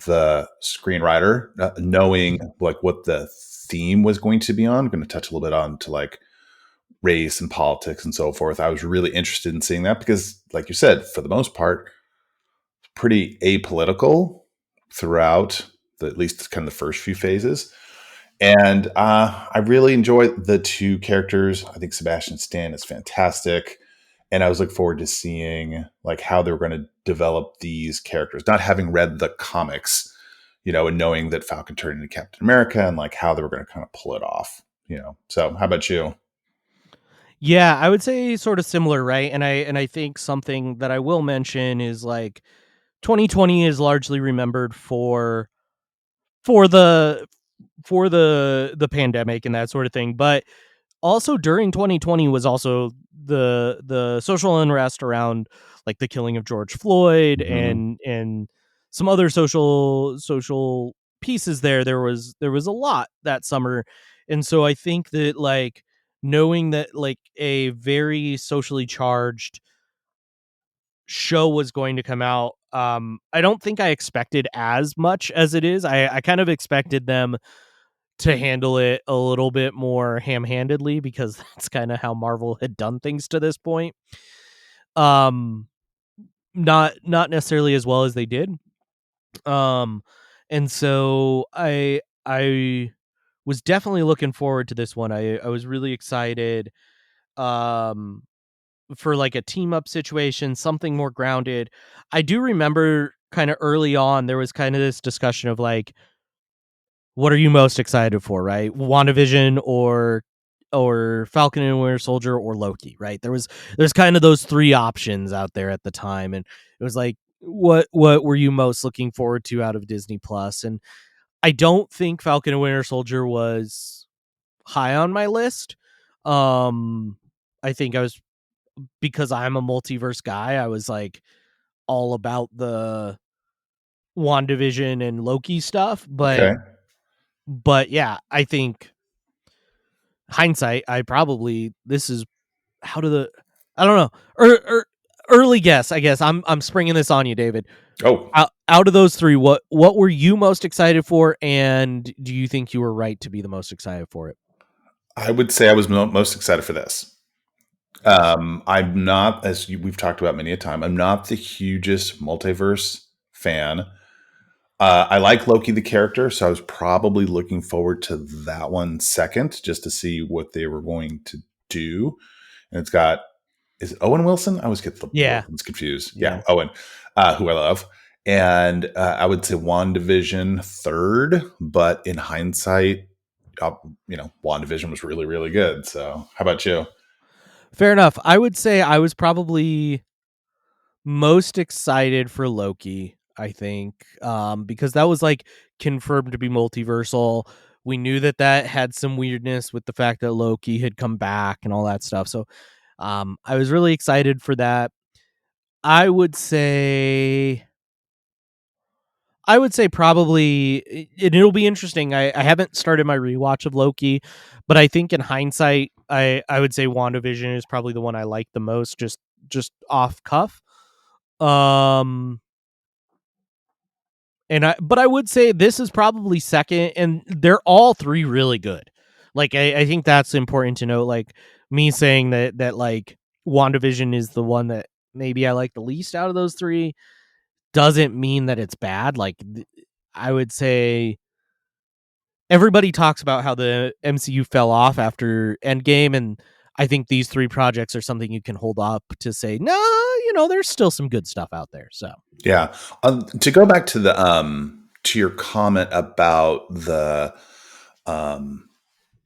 the screenwriter, knowing like what the theme was going to be on, I'm going to touch a little bit on to like race and politics and so forth. I was really interested in seeing that because, like you said, for the most part, pretty apolitical throughout at least kind of the first few phases. And I really enjoy the two characters. I think Sebastian Stan is fantastic. And I was looking forward to seeing like how they were going to develop these characters, not having read the comics, and knowing that Falcon turned into Captain America and like how they were going to kind of pull it off. So how about you? Yeah, I would say sort of similar, right? And I think something that I will mention is like 2020 is largely remembered for the the pandemic and that sort of thing, but also during 2020 was also the social unrest around like the killing of George Floyd Mm-hmm. and some other social pieces there was a lot that summer. And so I think that like knowing that like a very socially charged show was going to come out, I don't think I expected as much as it is. I kind of expected them to handle it a little bit more ham-handedly because that's kind of how Marvel had done things to this point. Um not necessarily as well as they did. Um and so I was definitely looking forward to this one. I was really excited um for like a team up situation, something more grounded. I do remember kind of early on there was kind of this discussion of like what are you most excited for, right? WandaVision or Falcon and Winter Soldier or Loki, right? There's kind of those three options out there at the time, and it was like what were you most looking forward to out of Disney Plus? And I don't think Falcon and Winter Soldier was high on my list. Um I think I was, because I'm a multiverse guy, I was like all about the WandaVision and Loki stuff, but Okay. yeah, I think hindsight, I probably this is how do the I don't know. Early guess, I guess. I'm springing this on you, David. Oh, Out of those three, what were you most excited for, and do you think you were right to be the most excited for it? I would say I was most excited for this. I'm not, as we've talked about many a time, I'm not the hugest multiverse fan. I like Loki the character, so I was probably looking forward to that one second, just to see what they were going to do. And it's got, is it Owen Wilson? I always get the Yeah, Wilsons confused. yeah. Yeah, Owen, who I love. And I would say WandaVision third, but in hindsight, WandaVision was really, really good. So how about you? Fair enough. I would say I was probably most excited for Loki, I think, because that was like confirmed to be multiversal. We knew that that had some weirdness with the fact that Loki had come back and all that stuff. So I was really excited for that. I would say probably it'll be interesting. I haven't started my rewatch of Loki, but I think in hindsight, I would say WandaVision is probably the one I like the most, just off cuff. Um but I would say this is probably second, and they're all three really good. Like I think that's important to note. Like me saying that like WandaVision is the one that maybe I like the least out of those three doesn't mean that it's bad. Like I would say everybody talks about how the MCU fell off after Endgame, and I think these three projects are something you can hold up to say, no, there's still some good stuff out there. So Yeah. To go back to the to your comment about um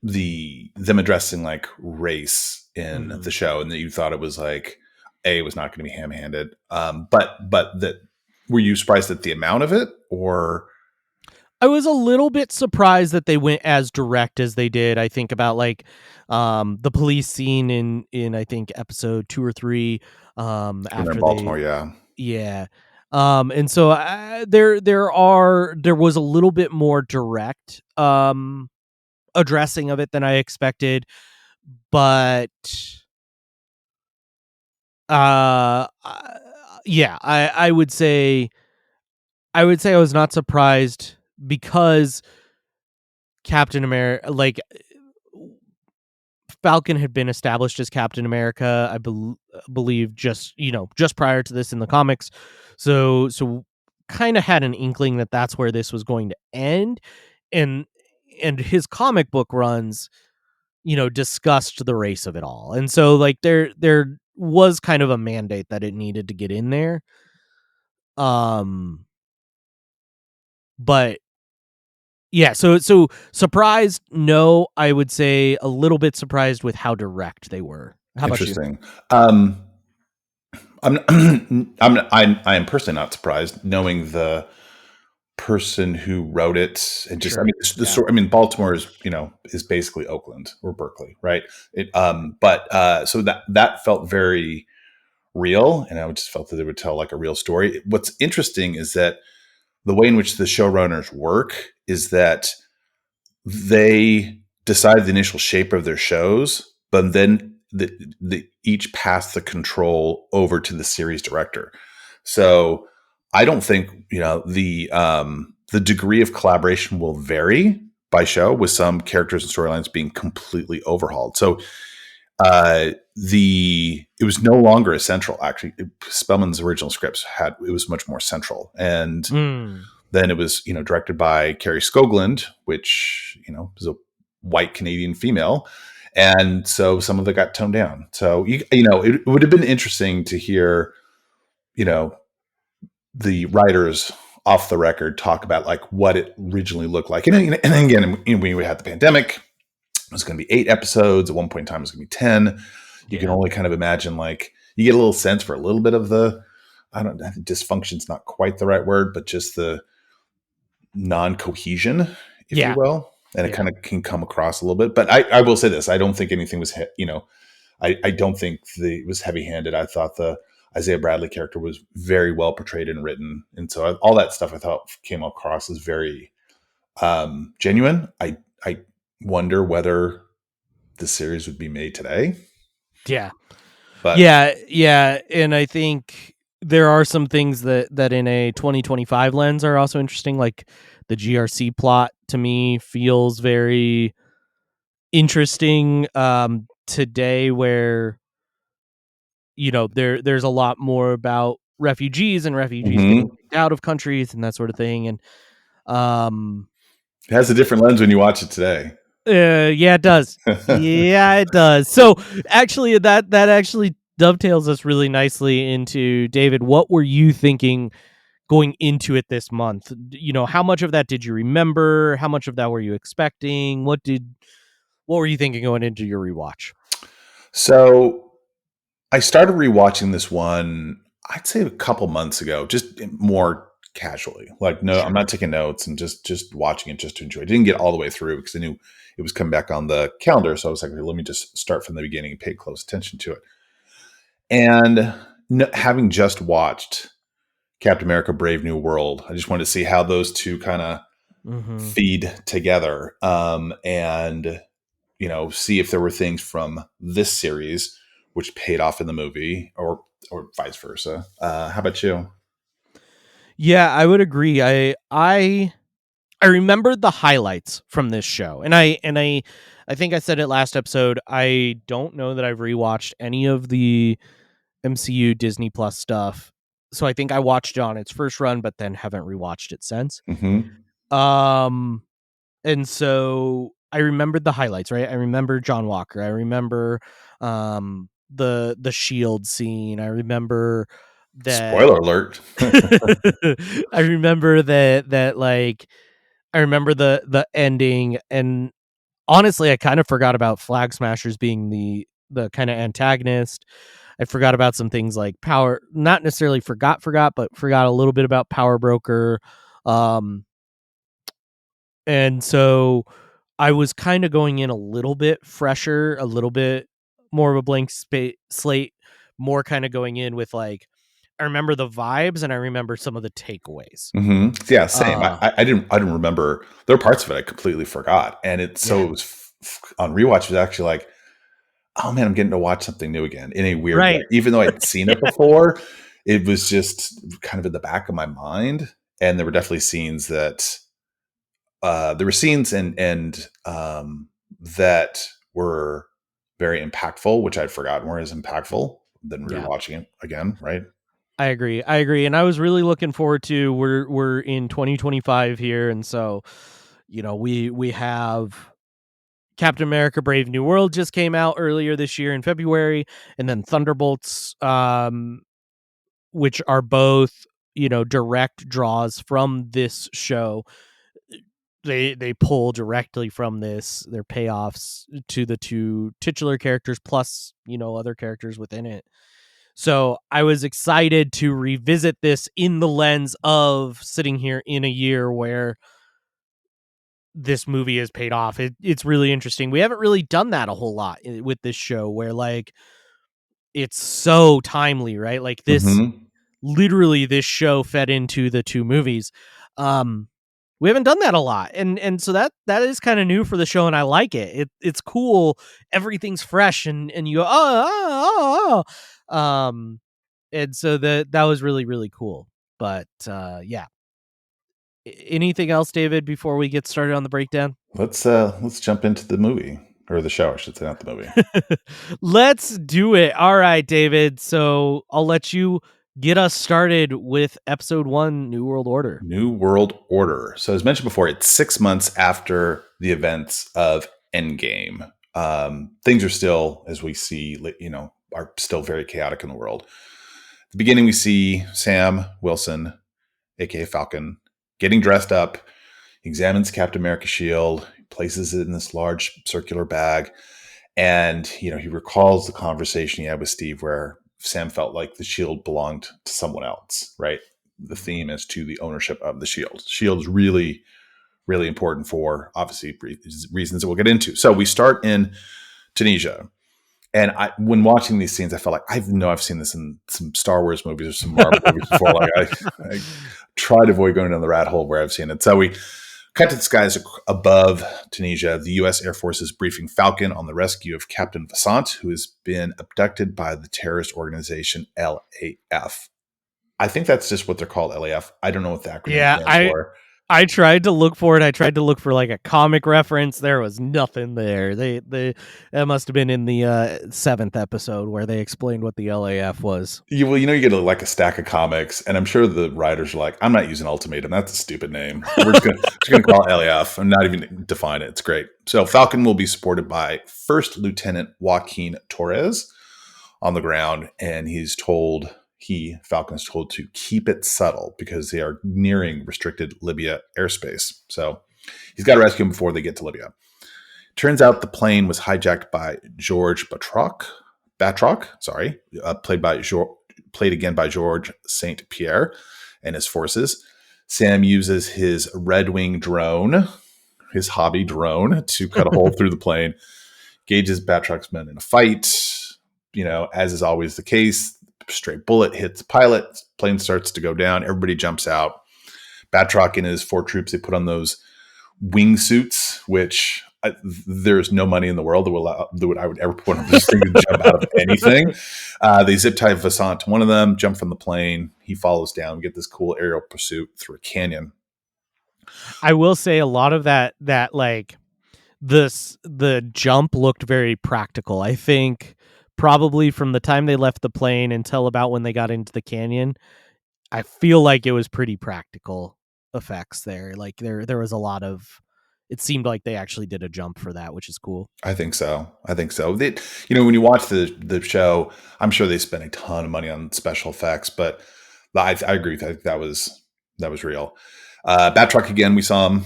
them addressing like race in mhm. the show, and that you thought it was like it was not going to be ham-handed. But that, were you surprised at the amount of it, or I was a little bit surprised that they went as direct as they did. I think about like the police scene in I think episode 2 or 3 when they're in after they Baltimore? Yeah. yeah. And so there was a little bit more direct addressing of it than I expected, but uh uh, yeah, I would say I was not surprised because Captain America, like Falcon had been established as Captain America, I believe, just prior to this in the comics. So kind of had an inkling that that's where this was going to end, and his comic book runs, discussed the race of it all, and so like there was kind of a mandate that it needed to get in there. Um, but Yeah, so surprised, no, I would say a little bit surprised with how direct they were. How about you? Interesting. I'm I am personally not surprised knowing the person who wrote it and just I Sure. mean the Yeah. story. I mean Baltimore is is basically Oakland or Berkeley, right? But so that felt very real, and I just felt that they would tell like a real story. What's interesting is that the way in which the showrunners work is that they decide the initial shape of their shows, but then each pass the control over to the series director. So I don't think the degree of collaboration will vary by show, with some characters and storylines being completely overhauled. So it was no longer a central. Actually, Spellman's original scripts it was much more central, and Mm. then it was directed by Carrie Skoglund, which is a white Canadian female, and so some of it got toned down. So it would have been interesting to hear the writers off the record talk about like what it originally looked like, and again, we had the pandemic. It was going to be 8 episodes. At one point in time, it was going to be 10. You can only kind of imagine, like, you get a little sense for a little bit of the, I think dysfunction's not quite the right word, but just the non-cohesion, if you will. And it kind of can come across a little bit. But I will say this. I don't think anything was, I don't think it was heavy-handed. I thought the Isaiah Bradley character was very well portrayed and written. And so all that stuff I thought came across as very genuine. I wonder whether the series would be made today. Yeah. But yeah, and I think there are some things that in a 2025 lens are also interesting, like the GRC plot to me feels very interesting today, where there's a lot more about refugees and refugees getting kicked out of countries and that sort of thing, and it has a different lens when you watch it today. Yeah, it does. Yeah, it does. So actually, that actually dovetails us really nicely into, David, what were you thinking going into it this month? How much of that did you remember? How much of that were you expecting? What were you thinking going into your rewatch? So I started rewatching this one, I'd say a couple months ago, just more casually. Like, no, I'm not taking notes and just watching it just to enjoy it. I didn't get all the way through because I knew it was coming back on the calendar. So I was like, okay, let me just start from the beginning and pay close attention to it. And having just watched Captain America: Brave New World, I just wanted to see how those two kind of feed together, and see if there were things from this series which paid off in the movie, or vice versa. How about you? Yeah, I would agree. I remembered the highlights from this show, and I think I said it last episode. I don't know that I've rewatched any of the MCU Disney Plus stuff, so I think I watched it on its first run, but then haven't rewatched it since. And so I remembered the highlights, right? I remember John Walker. I remember the shield scene. I remember that. Spoiler alert. I remember that like I remember the ending, and honestly, I kind of forgot about Flag Smashers being the kind of antagonist. I forgot about some things like Power, not necessarily forgot, but forgot a little bit about Power Broker. And so I was kind of going in a little bit fresher, a little bit more of a blank slate, more kind of going in with like, I remember the vibes and I remember some of the takeaways. Yeah, same. I didn't remember. There were parts of it I completely forgot, and it was on rewatch. It was actually like, oh man, I'm getting to watch something new again in a weird way. Even though I'd seen it before, it was just kind of in the back of my mind. And there were definitely scenes that that were very impactful, which I'd forgotten were as impactful than rewatching it again. Right. I agree. And I was really looking forward to, we're in 2025 here, and so we have Captain America: Brave New World just came out earlier this year in February, and then Thunderbolts, which are both direct draws from this show. they pull directly from this, their payoffs to the two titular characters plus, other characters within it. So I was excited to revisit this in the lens of sitting here in a year where this movie has paid off. It's really interesting. We haven't really done that a whole lot with this show, where like it's so timely, right? Like this, literally, this show fed into the two movies. We haven't done that a lot, and so that is kind of new for the show, and I like it. It's cool. Everything's fresh, and you go, and so that was really, really cool. But yeah. Anything else, David, before we get started on the breakdown? Let's jump into the movie, or the show, I should say, not the movie. Let's do it. All right, David. So I'll let you get us started with episode 1, New World Order. New World Order. So as mentioned before, it's 6 months after the events of Endgame. Things are still, as we see, are still very chaotic in the world. At the beginning, we see Sam Wilson, aka Falcon, getting dressed up. He examines Captain America's shield, places it in this large circular bag, and he recalls the conversation he had with Steve where Sam felt like the shield belonged to someone else, right? The theme is to the ownership of the shield. Shield is really, really important for, obviously, reasons that we'll get into. So we start in Tunisia. And when watching these scenes, I felt like I've seen this in some Star Wars movies or some Marvel movies before. Like I try to avoid going down the rat hole where I've seen it. So we cut to the skies above Tunisia. The U.S. Air Force is briefing Falcon on the rescue of Captain Vassant, who has been abducted by the terrorist organization LAF. I think that's just what they're called, LAF. I don't know what the acronym stands for. I tried to look for it. I tried to look for like a comic reference. There was nothing there. That must have been in the 7th episode where they explained what the LAF was. You get a stack of comics, and I'm sure the writers are like, I'm not using Ultimatum. That's a stupid name. We're just going to call it LAF and not even define it. It's great. So Falcon will be supported by First Lieutenant Joaquin Torres on the ground, and Falcon is told to keep it subtle because they are nearing restricted Libya airspace. So he's got to rescue him before they get to Libya. Turns out the plane was hijacked by George Batroc, played again by George St. Pierre and his forces. Sam uses his Red Wing drone, his hobby drone, to cut a hole through the plane, gauges Batroc's men in a fight. As is always the case, straight bullet hits the pilot, plane starts to go down, everybody jumps out. Batroc and his 4 troops, they put on those wingsuits, which there's no money in the world that I would ever put on this thing to jump out of anything. They zip tie Vassant to one of them, jump from the plane. He follows down. We get this cool aerial pursuit through a canyon. I will say a lot of that like the jump looked very practical. I think probably from the time they left the plane until about when they got into the canyon, I feel like it was pretty practical effects there. Like there was a lot of, it seemed like they actually did a jump for that, which is cool. I think so. They, when you watch the show, I'm sure they spent a ton of money on special effects, but I agree. I think that was real. Batroc again, we saw him,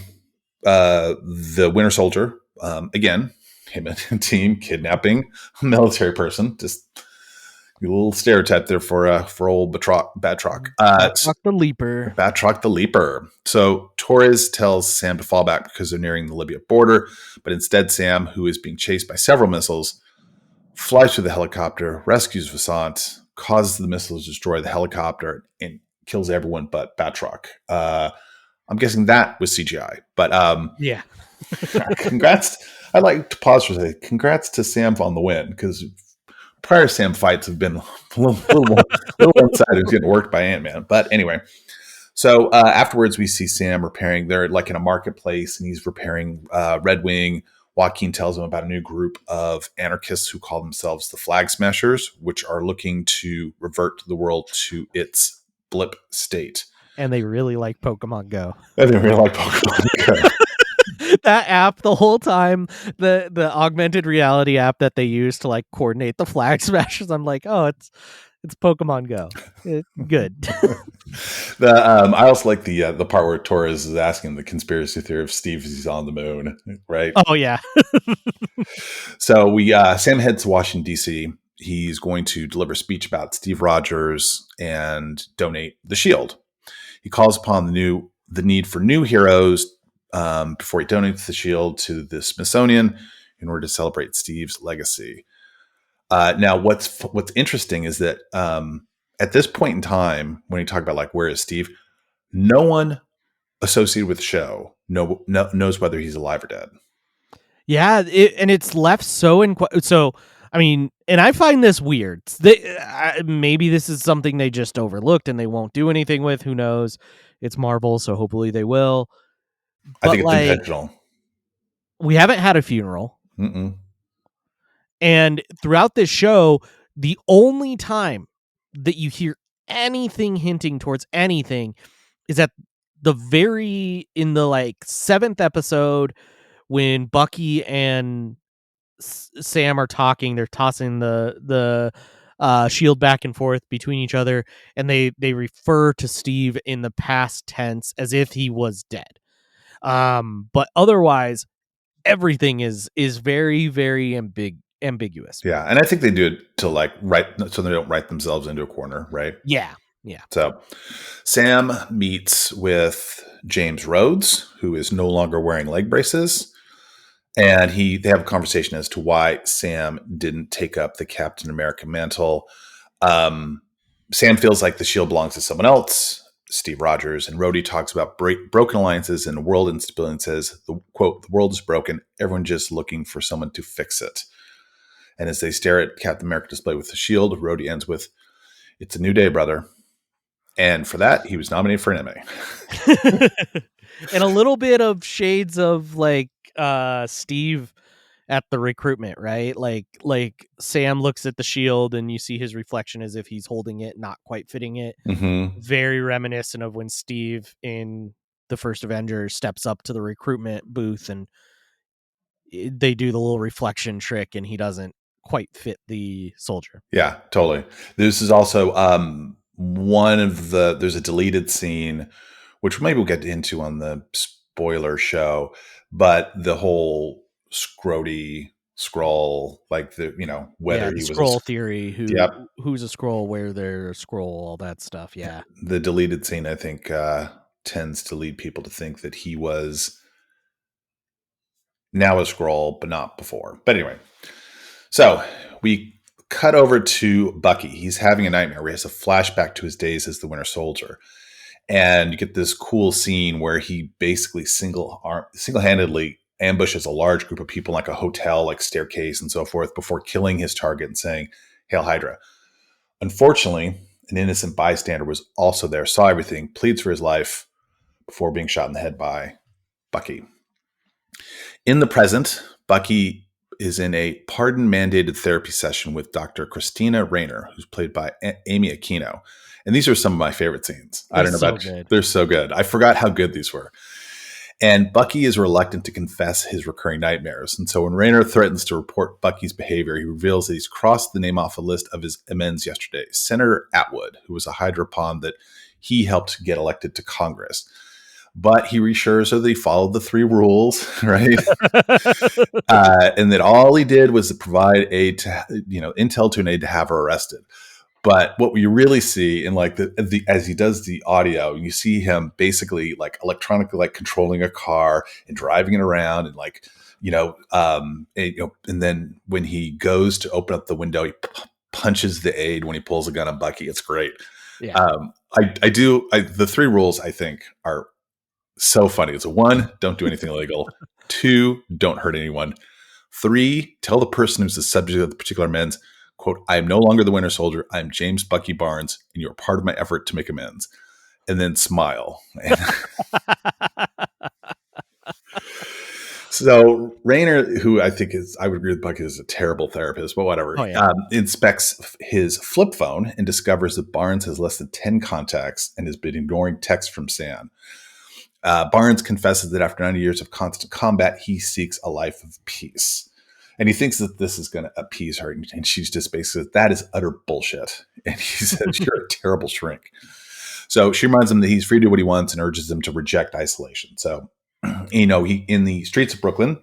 the Winter Soldier, again, him and team kidnapping a military person. Just a little stereotype there for old Batroc. Batroc the Leaper. Batroc the Leaper. So Torres tells Sam to fall back because they're nearing the Libya border, but instead Sam, who is being chased by several missiles, flies through the helicopter, rescues Vassant, causes the missiles to destroy the helicopter, and kills everyone but Batroc. I'm guessing that was CGI, but yeah. Congrats. I'd like to pause for a second. Congrats to Sam on the win, because prior Sam fights have been a little one-sided. He's getting worked by Ant-Man. But anyway, so afterwards we see Sam repairing. They're like in a marketplace, and he's repairing Red Wing. Joaquin tells him about a new group of anarchists who call themselves the Flag Smashers, which are looking to revert the world to its blip state. And they really like Pokemon Go. That app the whole time, the augmented reality app that they use to like coordinate the Flag Smashers, I'm like, oh, It's Pokemon Go. Good. I also like the part where Torres is asking the conspiracy theory of Steve as he's on the moon, right? Oh yeah. So Sam heads to Washington D.C. He's going to deliver a speech about Steve Rogers and donate the shield. He calls upon the need for new heroes before he donates the shield to the Smithsonian in order to celebrate Steve's legacy. Now, what's interesting is that at this point in time, when you talk about like where is Steve, no one associated with the show knows whether he's alive or dead. Yeah, and it's left so so. I mean, and I find this weird. Maybe this is something they just overlooked and they won't do anything with. Who knows? It's Marvel, so hopefully they will. I But think it's like, intentional. we haven't had a funeral. Mm-mm. And throughout this show, the only time that you hear anything hinting towards anything is at in the like 7th episode when Bucky and Sam are talking. They're tossing the shield back and forth between each other, and they refer to Steve in the past tense as if he was dead. But otherwise, everything is very, very ambiguous. Yeah, and I think they do it to like so they don't write themselves into a corner, right? Yeah. So Sam meets with James Rhodes, who is no longer wearing leg braces, and they have a conversation as to why Sam didn't take up the Captain America mantle. Sam feels like the shield belongs to someone else, Steve Rogers, and Rhodey talks about broken alliances and world instability and says, quote, "The world is broken. Everyone's just looking for someone to fix it." And as they stare at Captain America display with the shield, Rhodey ends with, "It's a new day, brother." And for that, he was nominated for an Emmy. And a little bit of shades of like Steve at the recruitment, right? Like Sam looks at the shield and you see his reflection as if he's holding it, not quite fitting it. Mm-hmm. Very reminiscent of when Steve in the first Avengers steps up to the recruitment booth and they do the little reflection trick and he doesn't quite fit the soldier. Yeah, totally. This is also there's a deleted scene, which maybe we'll get into on the spoiler show, but the whole Scrody scroll, like whether he was scroll theory, yep. who's a scroll, where they're a scroll, all that stuff. Yeah. The deleted scene, I think, tends to lead people to think that he was now a scroll, but not before. But anyway, so we cut over to Bucky. He's having a nightmare where he has a flashback to his days as the Winter Soldier. And you get this cool scene where he basically single-handedly ambushes a large group of people like a hotel, like staircase and so forth, before killing his target and saying, "Hail Hydra." Unfortunately, an innocent bystander was also there, saw everything, pleads for his life before being shot in the head by Bucky. In the present, Bucky is in a pardon-mandated therapy session with Dr. Christina Rayner, who's played by Amy Aquino. And these are some of my favorite scenes. I don't know about you. They're so good. I forgot how good these were. And Bucky is reluctant to confess his recurring nightmares. And so when Rayner threatens to report Bucky's behavior, he reveals that he's crossed the name off a list of his amends yesterday. Senator Atwood, who was a Hydra pawn that he helped get elected to Congress. But he reassures her that he followed the 3 rules, right? And that all he did was provide intel to an aide to have her arrested. But what we really see in like as he does the audio, you see him basically like electronically like controlling a car and driving it around and like, and then when he goes to open up the window, he punches the aide when he pulls a gun on Bucky. It's great. Yeah. The 3 rules I think are so funny. It's 1, don't do anything illegal. 2, don't hurt anyone. 3, tell the person who's the subject of the particular amends, quote, "I am no longer the Winter Soldier. I am James Bucky Barnes, and you are part of my effort to make amends." And then smile. So Rayner, who I would agree with Bucky, is a terrible therapist, but whatever, inspects his flip phone and discovers that Barnes has less than 10 contacts and has been ignoring texts from Sam. Barnes confesses that after 90 years of constant combat, he seeks a life of peace. And he thinks that this is going to appease her. And she's just basically, that is utter bullshit. And he says, you're a terrible shrink. So she reminds him that he's free to do what he wants and urges him to reject isolation. So, he in the streets of Brooklyn,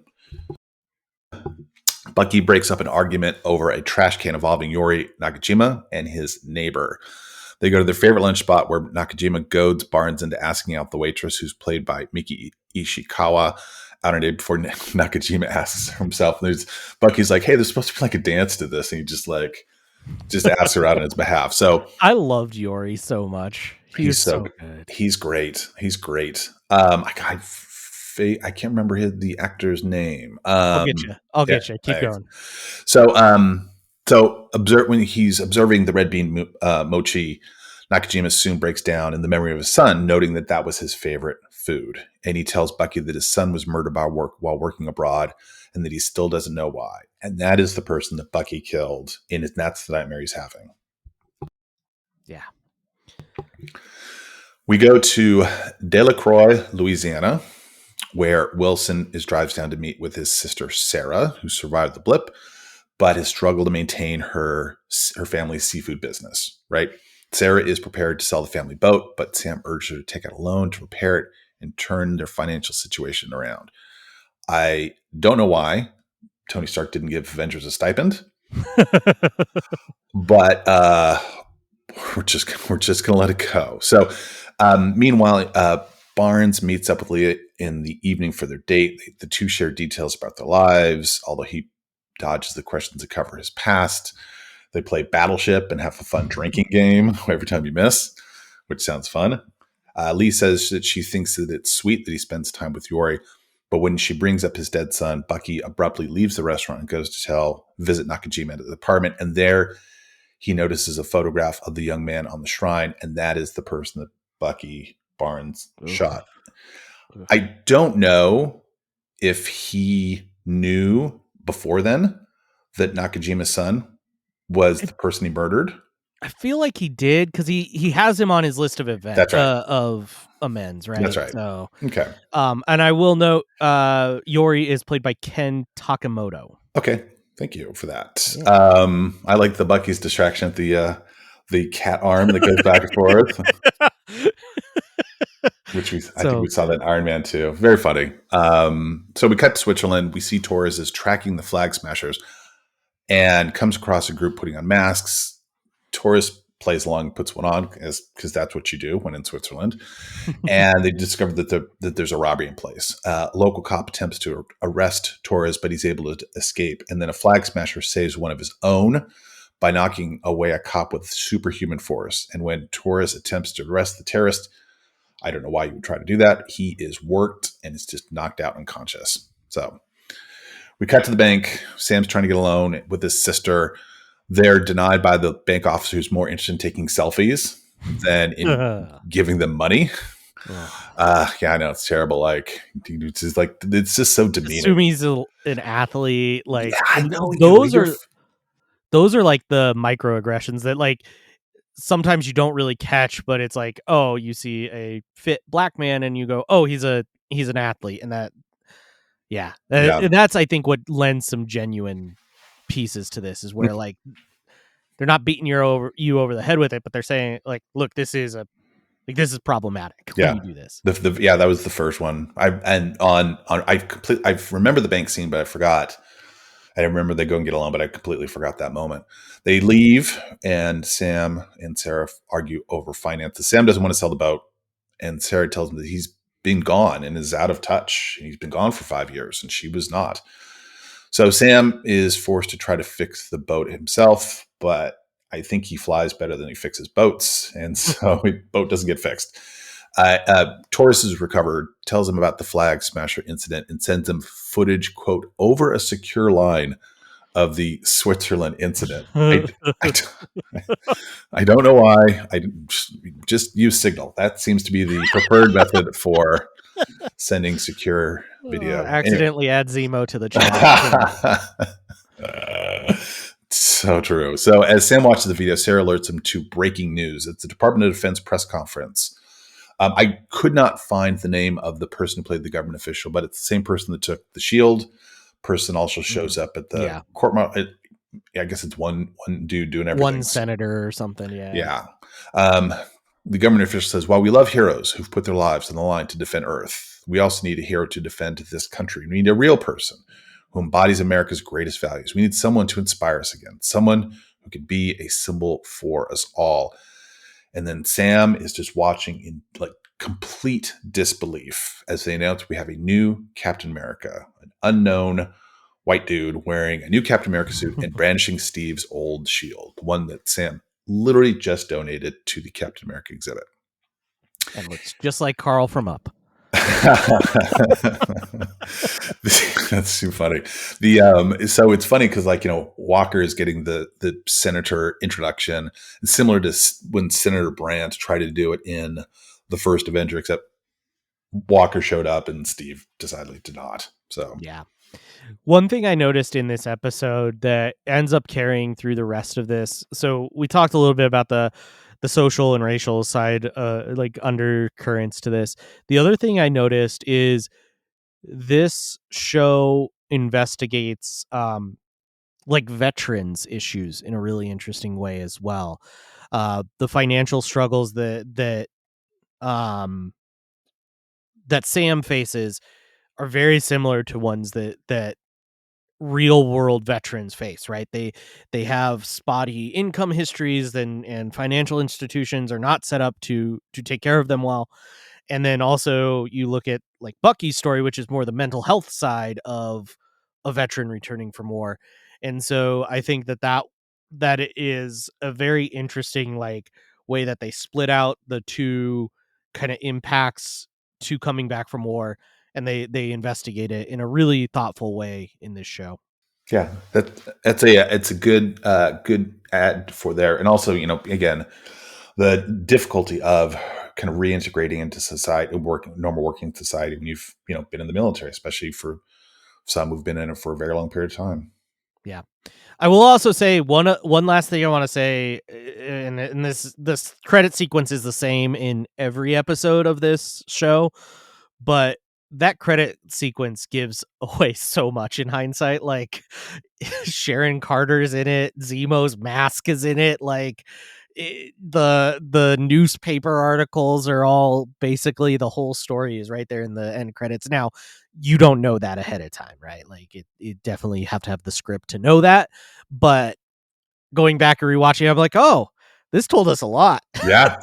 Bucky breaks up an argument over a trash can involving Yori Nakajima and his neighbor. They go to their favorite lunch spot where Nakajima goads Barnes into asking out the waitress, who's played by Miki Ishikawa, out on a day before Nakajima asks himself. And Bucky's like, hey, there's supposed to be like a dance to this. And he just asks her out on his behalf. So I loved Yori so much. He's so good. He's great. He's great. I can't remember the actor's name. I'll get you. Keep going. So when he's observing the red bean mochi, Nakajima soon breaks down in the memory of his son, noting that was his favorite food. And he tells Bucky that his son was murdered while working abroad, and that he still doesn't know why. And that is the person that Bucky killed, and that's the nightmare he's having. Yeah. We go to Delacroix, Louisiana, where Wilson drives down to meet with his sister Sarah, who survived the blip, but has struggled to maintain her family's seafood business, right? Sarah is prepared to sell the family boat, but Sam urged her to take out a loan to repair it and turn their financial situation around. I don't know why Tony Stark didn't give Avengers a stipend, but we're just gonna let it go. So, meanwhile, Barnes meets up with Leah in the evening for their date. The two share details about their lives, although he dodges the questions that cover his past. They play Battleship and have a fun drinking game every time you miss, which sounds fun. Lee says that she thinks that it's sweet that he spends time with Yori, but when she brings up his dead son, Bucky abruptly leaves the restaurant and goes to visit Nakajima at the apartment, and there he notices a photograph of the young man on the shrine, and that is the person that Bucky Barnes shot. I don't know if he knew before then that Nakajima's son was the person he murdered. I feel like he did, because he has him on his list of events. That's right. Of amends, right? That's right. So okay. And I will note, Yori is played by Ken Takamoto. Okay, thank you for that. Yeah. I like the Bucky's distraction at the cat arm that goes back and forth. Which I think we saw that in Iron Man 2. Very funny. So we cut to Switzerland. We see Torres is tracking the flag smashers and comes across a group putting on masks. Torres plays along, puts one on, because that's what you do when in Switzerland. And they discover that there's a robbery in place. A local cop attempts to arrest Torres, but he's able to escape. And then a flag smasher saves one of his own by knocking away a cop with superhuman force. And when Torres attempts to arrest the terrorist, I don't know why you would try to do that, he is worked and is just knocked out unconscious. So we cut to the bank. Sam's trying to get a loan with his sister. They're denied by the bank officer, who's more interested in taking selfies than in giving them money. Yeah, I know, it's terrible. Like, it's just so demeaning. Assume he's an athlete. Like, yeah, I know. Those are like the microaggressions that, like, sometimes you don't really catch, but it's like, oh, you see a fit black man and you go, oh, he's an athlete, and that's I think what lends some genuine pieces to this, is where like they're not beating you over the head with it, but they're saying like, look, this is problematic when you do this. That was the first one. I remember the bank scene, but I forgot. I remember they go and get along, but I completely forgot that moment. They leave, and Sam and Sarah argue over finances. Sam doesn't want to sell the boat, and Sarah tells him that he's been gone and is out of touch. He's been gone for 5 years, and she was not. So Sam is forced to try to fix the boat himself, but I think he flies better than he fixes boats, and so the boat doesn't get fixed. Torres is recovered, tells him about the flag smasher incident, and sends him footage, quote, over a secure line of the Switzerland incident. I don't know why. I just use Signal. That seems to be the preferred method for sending secure video. Accidentally add Zemo to the channel. So true. So as Sam watches the video, Sarah alerts him to breaking news. It's the Department of Defense press conference. I could not find the name of the person who played the government official, but it's the same person that took the shield, person also shows up at the Yeah. court. I guess it's one dude doing everything. One senator or something. Yeah. Yeah. Um, the government official says, while we love heroes who've put their lives on the line to defend Earth, we also need a hero to defend this country. We need a real person who embodies America's greatest values. We need someone to inspire us again, someone who could be a symbol for us all. And then Sam is just watching in like complete disbelief as they announce we have a new Captain America, an unknown white dude wearing a new Captain America suit and brandishing Steve's old shield, the one that Sam literally just donated to the Captain America exhibit. And looks just like Carl from Up. That's too funny. So it's funny because, like, Walker is getting the senator introduction, and similar to when Senator Brandt tried to do it in the first Avenger, except Walker showed up and Steve decided to not. So yeah. One thing I noticed in this episode that ends up carrying through the rest of this. So we talked a little bit about the social and racial side, like undercurrents to this. The other thing I noticed is this show investigates like veterans issues in a really interesting way as well. The financial struggles that Sam faces are very similar to ones that real world veterans face, right? They have spotty income histories, and financial institutions are not set up to take care of them well. And then also you look at like Bucky's story, which is more the mental health side of a veteran returning from war. And so I think that it is a very interesting like way that they split out the two kind of impacts to coming back from war, and they investigate it in a really thoughtful way in this show. yeah, it's a good ad for there, and also again the difficulty of kind of reintegrating into society, normal working society when you've been in the military, especially for some who've been in it for a very long period of time. Yeah. I will also say one last thing I want to say, and this credit sequence is the same in every episode of this show, but that credit sequence gives away so much in hindsight. Like Sharon Carter's in it, Zemo's mask is in it, like the newspaper articles are all basically the whole story is right there in the end credits. Now, you don't know that ahead of time, right? Like it definitely have to have the script to know that. But going back and rewatching, I'm like, oh, this told us a lot. Yeah.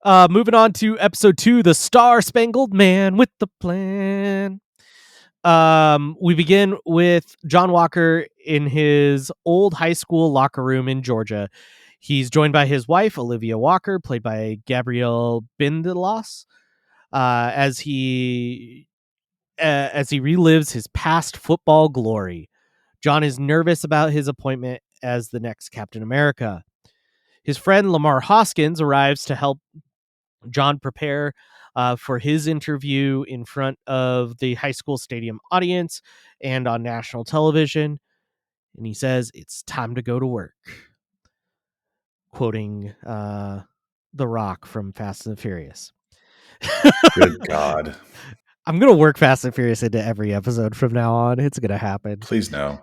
Moving on to episode 2, The Star Spangled Man with the Plan. We begin with John Walker in his old high school locker room in Georgia. He's joined by his wife, Olivia Walker, played by Gabrielle Bindelas, as he relives his past football glory. John is nervous about his appointment as the next Captain America. His friend Lamar Hoskins arrives to help John prepare for his interview in front of the high school stadium audience and on national television. And he says, "It's time to go to work." Quoting The Rock from Fast and the Furious. Good God. I'm going to work Fast and Furious into every episode from now on. It's going to happen. Please no.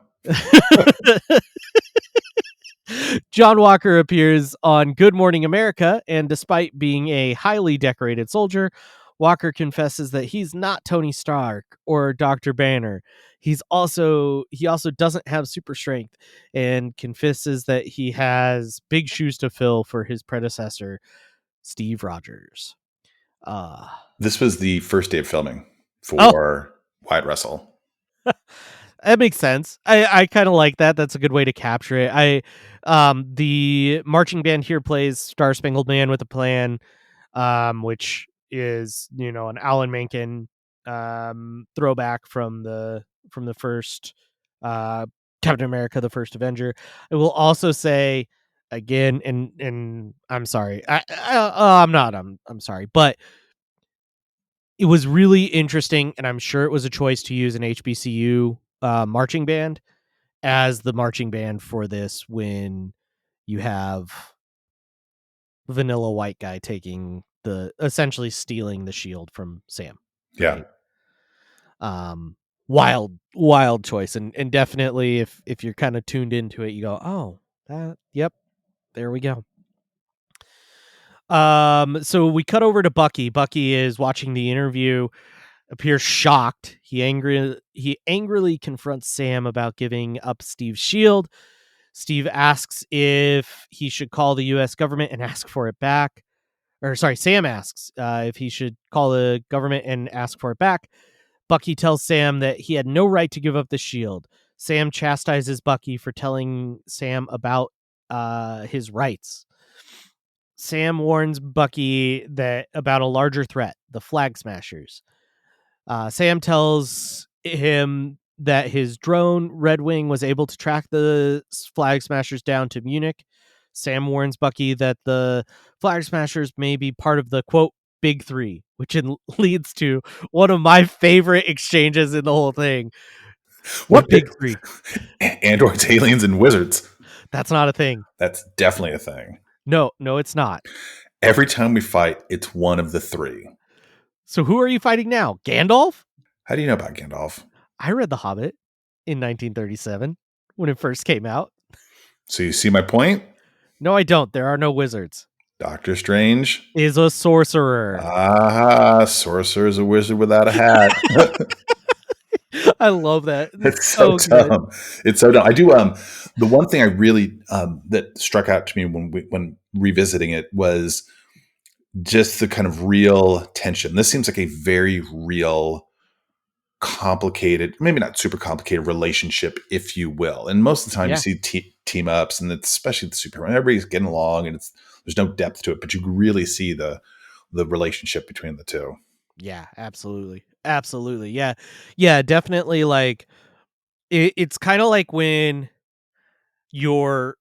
John Walker appears on Good Morning America, and despite being a highly decorated soldier, Walker confesses that he's not Tony Stark or Dr. Banner. He also doesn't have super strength, and confesses that he has big shoes to fill for his predecessor, Steve Rogers. This was the first day of filming for Wyatt Russell. That makes sense. I kind of like that. That's a good way to capture it. The marching band here plays Star Spangled Man with a Plan, which is an Alan Menken throwback from the first Captain America, the First Avenger. I will also say again, and I'm sorry, I'm sorry, but it was really interesting, and I'm sure it was a choice to use an HBCU marching band as the marching band for this when you have vanilla white guy essentially stealing the shield from Sam. Yeah. Wild choice, and definitely if you're kind of tuned into it, you go, oh, yep, there we go. So we cut over to Bucky. Bucky is watching the interview, appears shocked. He angrily confronts Sam about giving up Steve's shield. Steve asks if he should call the US government and ask for it back. Or sorry, Sam asks if he should call the government and ask for it back. Bucky tells Sam that he had no right to give up the shield. Sam chastises Bucky for telling Sam about his rights. Sam warns Bucky that about a larger threat, the Flag Smashers. Sam tells him that his drone, Red Wing, was able to track the Flag Smashers down to Munich. Sam warns Bucky that the Flag Smashers may be part of the, quote, Big Three, which leads to one of my favorite exchanges in the whole thing. What Big Three? Androids, aliens, and wizards. That's not a thing. That's definitely a thing. No, it's not. Every time we fight, it's one of the three. So who are you fighting now? Gandalf? How do you know about Gandalf? I read The Hobbit in 1937 when it first came out. So you see my point? No, I don't. There are no wizards. Doctor Strange is a sorcerer. Sorcerer is a wizard without a hat. I love that. It's so dumb. It's so dumb. I do. The one thing I really that struck out to me when revisiting it was just the kind of real tension. This seems like a very real, complicated, maybe not super complicated relationship, if you will. And most of the time, you see team ups, and it's, especially the Superman, everybody's getting along, and there's no depth to it, but you really see the relationship between the two. Yeah, absolutely. Yeah, definitely. Like it's kind of like when your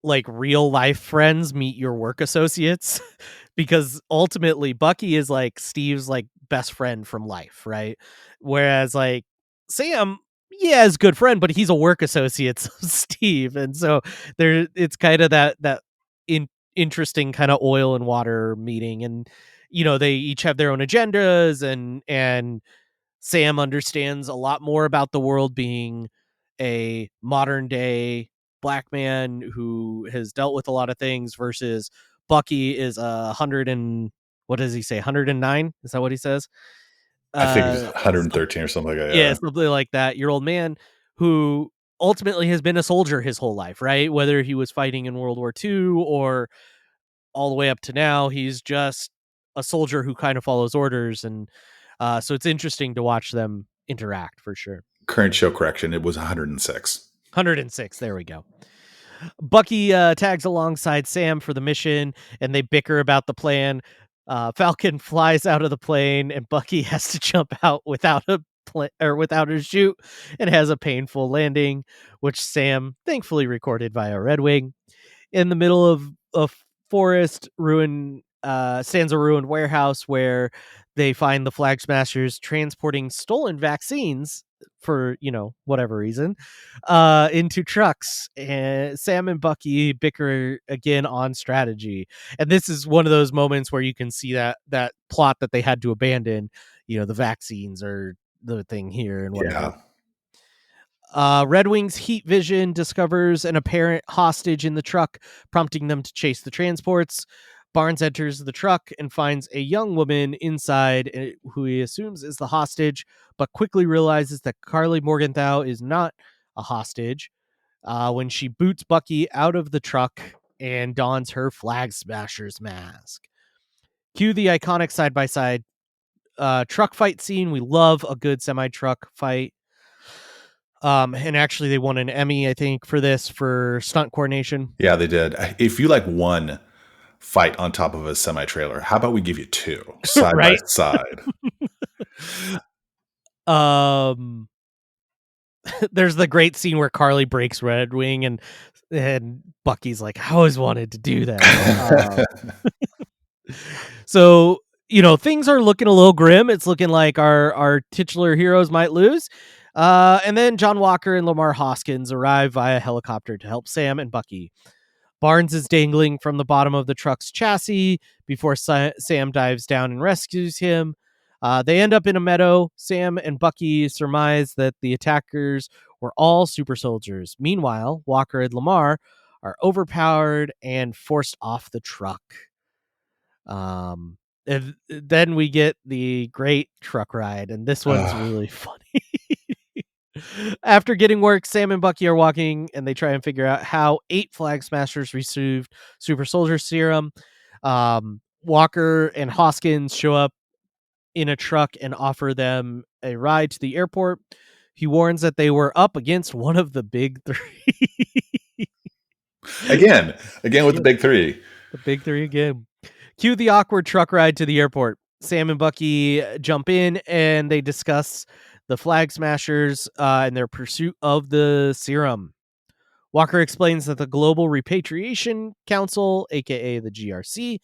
like real life friends meet your work associates, because ultimately Bucky is like Steve's like best friend from life, right? Whereas like Sam, is a good friend, but he's a work associate of Steve, and so it's kind of that interesting kind of oil and water meeting, and they each have their own agendas, and Sam understands a lot more about the world being a modern day black man who has dealt with a lot of things, versus Bucky is 100 and what does he say? 109? Is that what he says? I think it's 113 or something like that. Yeah, something like that. Your old man who ultimately has been a soldier his whole life, right? Whether he was fighting in World War II or all the way up to now, he's just a soldier who kind of follows orders. And so it's interesting to watch them interact for sure. Current show correction, it was 106. 106, there we go. Bucky tags alongside Sam for the mission, and they bicker about the plan. Falcon flies out of the plane, and Bucky has to jump out without a chute, and has a painful landing, which Sam thankfully recorded via Red Wing. In the middle of a forest stands a ruined warehouse where they find the Flag Smashers transporting stolen vaccines for whatever reason into trucks, and Sam and Bucky bicker again on strategy. And this is one of those moments where you can see that plot that they had to abandon. The vaccines are the thing here and whatever. Red Wing's heat vision discovers an apparent hostage in the truck, prompting them to chase the transports. Barnes enters the truck and finds a young woman inside who he assumes is the hostage, but quickly realizes that Carly Morgenthau is not a hostage when she boots Bucky out of the truck and dons her Flag Smashers mask. Cue the iconic side-by-side truck fight scene. We love a good semi-truck fight. And actually they won an Emmy, I think, for this, for stunt coordination. Yeah, they did. If you like one fight on top of a semi-trailer, how about we give you two side by side? There's the great scene where Carly breaks Red Wing, and Bucky's like, I always wanted to do that. So, things are looking a little grim. It's looking like our titular heroes might lose. And then John Walker and Lamar Hoskins arrive via helicopter to help Sam and Bucky. Barnes is dangling from the bottom of the truck's chassis before Sam dives down and rescues him. They end up in a meadow. Sam and Bucky surmise that the attackers were all super soldiers. Meanwhile, Walker and Lamar are overpowered and forced off the truck. And then we get the great truck ride, and this one's really funny. After getting work, Sam and Bucky are walking, and they try and figure out how 8 Flag Smashers received Super Soldier Serum. Walker and Hoskins show up in a truck and offer them a ride to the airport. He warns that they were up against one of the big 3. Again with the big 3. The big 3 again. Cue the awkward truck ride to the airport. Sam and Bucky jump in and they discuss the Flag Smashers and their pursuit of the serum. Walker explains that the Global Repatriation Council, aka the GRC,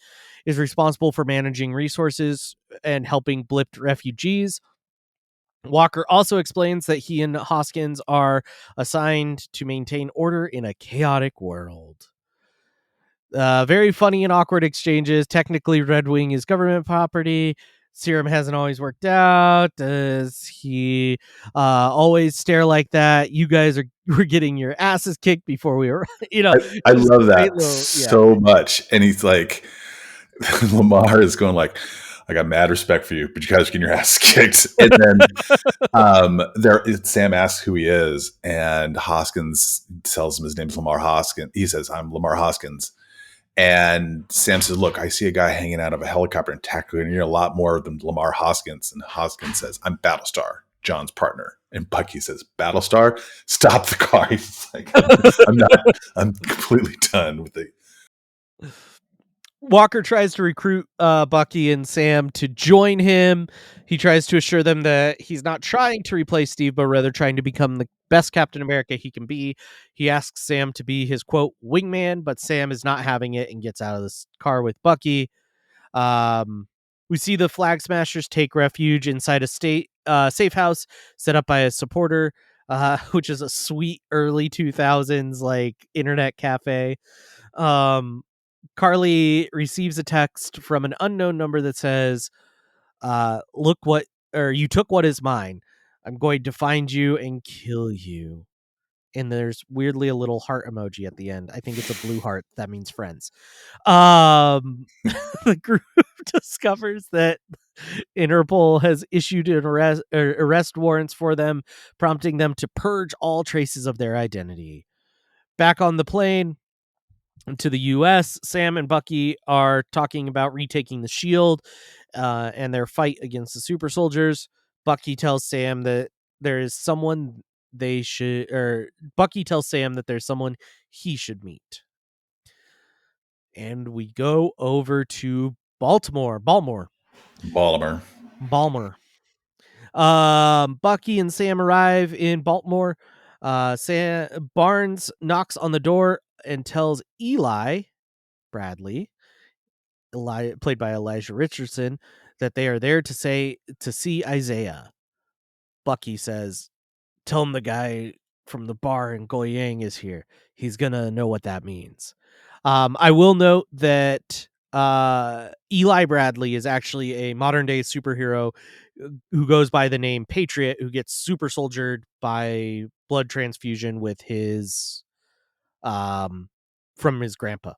is responsible for managing resources and helping blipped refugees. Walker also explains that he and Hoskins are assigned to maintain order in a chaotic world. Very funny and awkward exchanges. Technically, Red Wing is government property. Serum hasn't always worked out. Does he always stare like that? You guys were getting your asses kicked before we were, I love that so much. And he's like, Lamar is going like, I got mad respect for you, but you guys are getting your ass kicked. And then Sam asks who he is, and Hoskins tells him his name's Lamar Hoskins. He says, I'm Lamar Hoskins. And Sam says, look, I see a guy hanging out of a helicopter in Taku, and you're a lot more than Lamar Hoskins. And Hoskins says, I'm Battlestar, John's partner. And Bucky says, Battlestar? Stop the car. He's like, I'm completely done with it. Walker tries to recruit Bucky and Sam to join him. He tries to assure them that he's not trying to replace Steve, but rather trying to become the best Captain America he can be. He asks Sam to be his, quote, wingman, but Sam is not having it and gets out of this car with Bucky. We see the Flag Smashers take refuge inside a safe house set up by a supporter, which is a sweet early 2000s like internet cafe. Carly receives a text from an unknown number that says, you took what is mine. I'm going to find you and kill you. And there's weirdly a little heart emoji at the end. I think it's a blue heart. That means friends. The group discovers that Interpol has issued an arrest warrants for them, prompting them to purge all traces of their identity. Back on the plane to the U.S., Sam and Bucky are talking about retaking the shield and their fight against the super soldiers. Bucky tells Sam that there's someone Bucky tells Sam that there's someone he should meet. And we go over to Baltimore. Bucky and Sam arrive in Baltimore. Barnes knocks on the door and tells Eli Bradley, played by Elijah Richardson, that they are there to see Isaiah. Bucky says, tell him the guy from the bar in Goyang is here. He's gonna know what that means. I will note that Eli Bradley is actually a modern day superhero who goes by the name Patriot, who gets super soldiered by blood transfusion with his from his grandpa.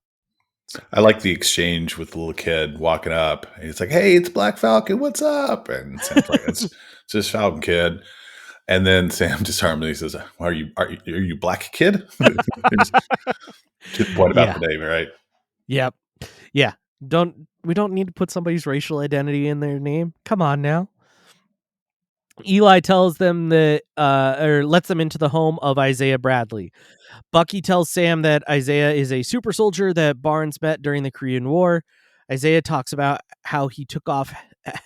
I like the exchange with the little kid walking up, and he's like, "Hey, it's Black Falcon. What's up?" And Sam's like, "It's just Falcon, kid." And then Sam disarmingly says, "Are you Black kid?" To the point about the name, right? Yep. Yeah. We don't need to put somebody's racial identity in their name. Come on now. Eli tells them that, or lets them into the home of Isaiah Bradley. Bucky tells Sam that Isaiah is a super soldier that Barnes met during the Korean War. Isaiah talks about how he took off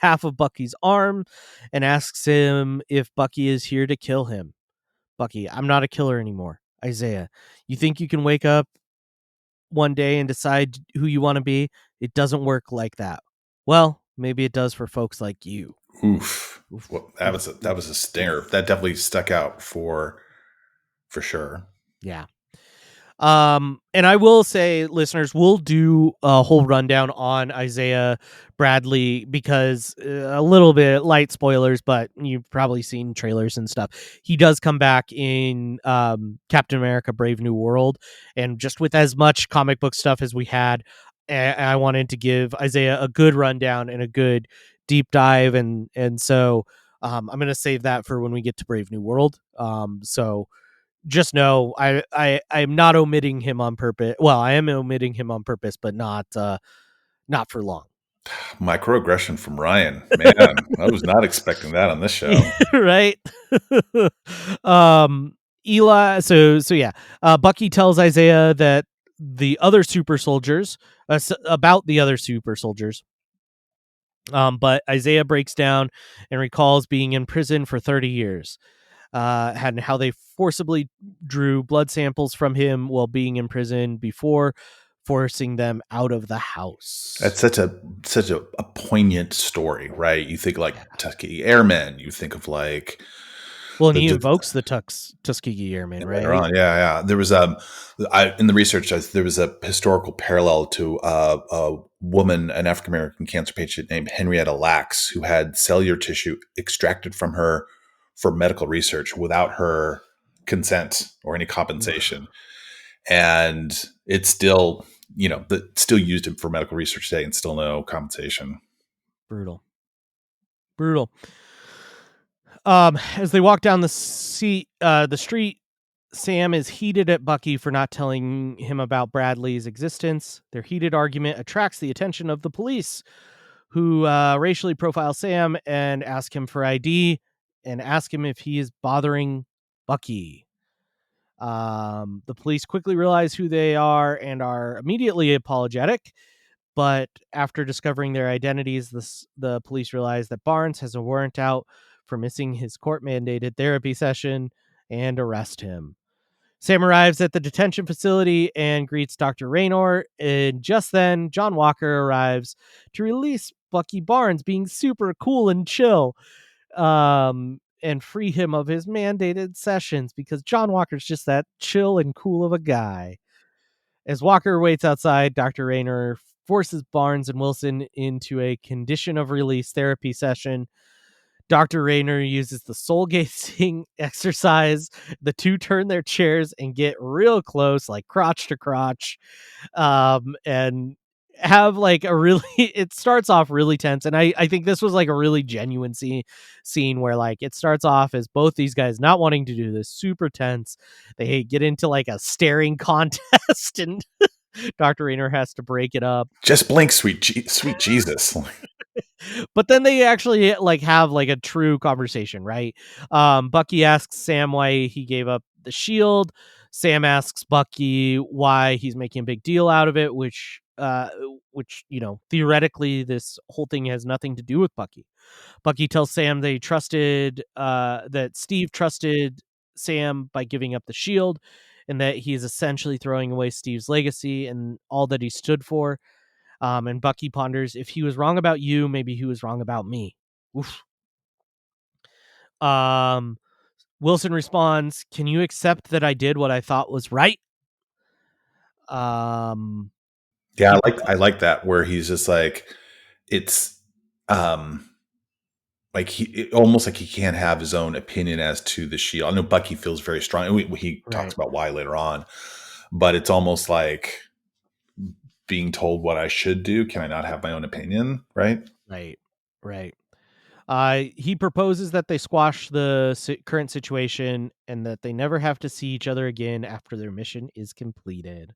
half of Bucky's arm and asks him if Bucky is here to kill him. Bucky, I'm not a killer anymore. Isaiah, you think you can wake up one day and decide who you want to be? It doesn't work like that. Well, maybe it does for folks like you. Oof. Well, that was a stinger. That definitely stuck out for sure. Yeah. And I will say, listeners, we'll do a whole rundown on Isaiah Bradley because a little bit light spoilers, but you've probably seen trailers and stuff. He does come back in Captain America: Brave New World, and just with as much comic book stuff as we had, I wanted to give Isaiah a good rundown and a good deep dive, and so I'm gonna save that for when we get to Brave New World. So just know I'm not omitting him on purpose. Well, I am omitting him on purpose, but not for long. Microaggression from Ryan. Man, I was not expecting that on this show. Right? um Eli, so yeah. Bucky tells Isaiah that the other super soldiers about the other super soldiers. But Isaiah breaks down and recalls being in prison for 30 years. And how they forcibly drew blood samples from him while being in prison before forcing them out of the house. That's such a poignant story, right? You think like Tuskegee Airmen. You think of like Well, and the, he the invokes the Tuskegee Airmen, later right? on. Yeah. There was in the research there was a historical parallel to a woman, an African American cancer patient named Henrietta Lacks, who had cellular tissue extracted from her for medical research without her consent or any compensation, and it's still still used for medical research today, and still no compensation. Brutal. As they walk down the street, Sam is heated at Bucky for not telling him about Bradley's existence. Their heated argument attracts the attention of the police, who racially profile Sam and ask him for ID and ask him if he is bothering Bucky. The police quickly realize who they are and are immediately apologetic. But after discovering their identities, the police realize that Barnes has a warrant out for missing his court-mandated therapy session and arrest him. Sam arrives at the detention facility and greets Dr. Raynor, and just then, John Walker arrives to release Bucky Barnes, being super cool and chill, and free him of his mandated sessions because John Walker's just that chill and cool of a guy. As Walker waits outside, Dr. Raynor forces Barnes and Wilson into a condition of release therapy session. Dr. Raynor uses the soul gazing exercise. The two turn their chairs and get real close, like crotch to crotch, and have like a really it starts off really tense, and I think this was like a really genuine scene where like it starts off as both these guys not wanting to do this, super tense. They get into like a staring contest and Dr. Raynor has to break it up. Just blink, sweet Jesus. But then they actually like have like a true conversation, right? Bucky asks Sam why he gave up the shield. Sam asks Bucky why he's making a big deal out of it, which theoretically this whole thing has nothing to do with Bucky. Bucky tells Sam that Steve trusted Sam by giving up the shield, and that he is essentially throwing away Steve's legacy and all that he stood for. And Bucky ponders, if he was wrong about you, maybe he was wrong about me. Oof. Wilson responds, can you accept that I did what I thought was right? Yeah, I like that, where he's just like, it's like almost like he can't have his own opinion as to the shield. I know Bucky feels very strong, and he talks about why later on, but it's almost like being told what I should do. Can I not have my own opinion? Right. He proposes that they squash the current situation and that they never have to see each other again after their mission is completed.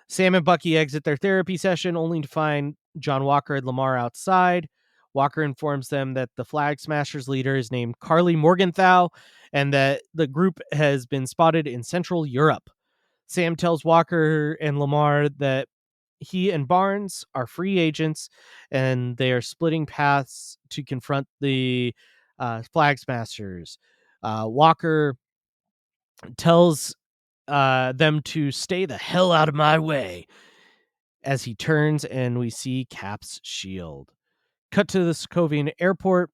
Sam and Bucky exit their therapy session only to find John Walker and Lamar outside. Walker informs them that the Flag Smashers leader is named Carly Morgenthau and that the group has been spotted in Central Europe. Sam tells Walker and Lamar that he and Barnes are free agents and they are splitting paths to confront the Flag Smashers. Walker tells them to stay the hell out of my way as he turns and we see Cap's shield. Cut to the Sokovian airport.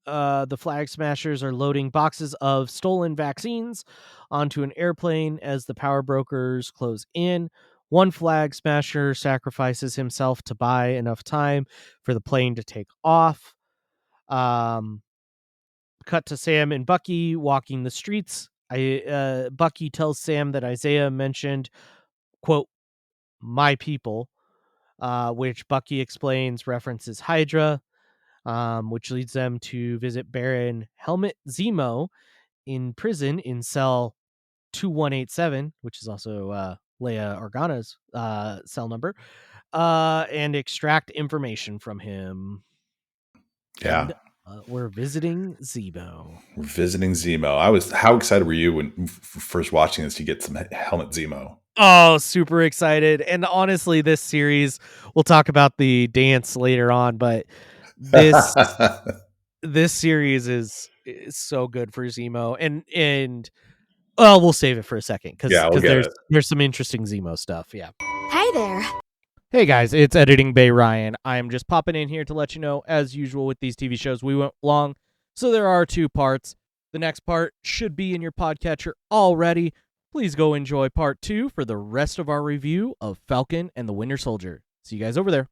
the Flag Smashers are loading boxes of stolen vaccines onto an airplane as the power brokers close in. One Flag Smasher sacrifices himself to buy enough time for the plane to take off. Cut to Sam and Bucky walking the streets. Bucky tells Sam that Isaiah mentioned, quote, my people, which Bucky explains references Hydra, which leads them to visit Baron Helmet Zemo in prison in cell 2187, which is also Leia Organa's cell number, and extract information from him. Yeah. And we're visiting Zemo. We're visiting Zemo. How excited were you when first watching this to get some Helmet Zemo? Oh, super excited. And honestly, this series, we'll talk about the dance later on, but this series is so good for Zemo. And well, we'll save it for a second because we'll get it. there's some interesting Zemo stuff. Yeah. Hey there. Hey guys, it's Editing Bay Ryan. I'm just popping in here to let you know, as usual with these TV shows, we went long, so there are 2 parts. The next part should be in your podcatcher already. Please go enjoy part 2 for the rest of our review of Falcon and the Winter Soldier. See you guys over there.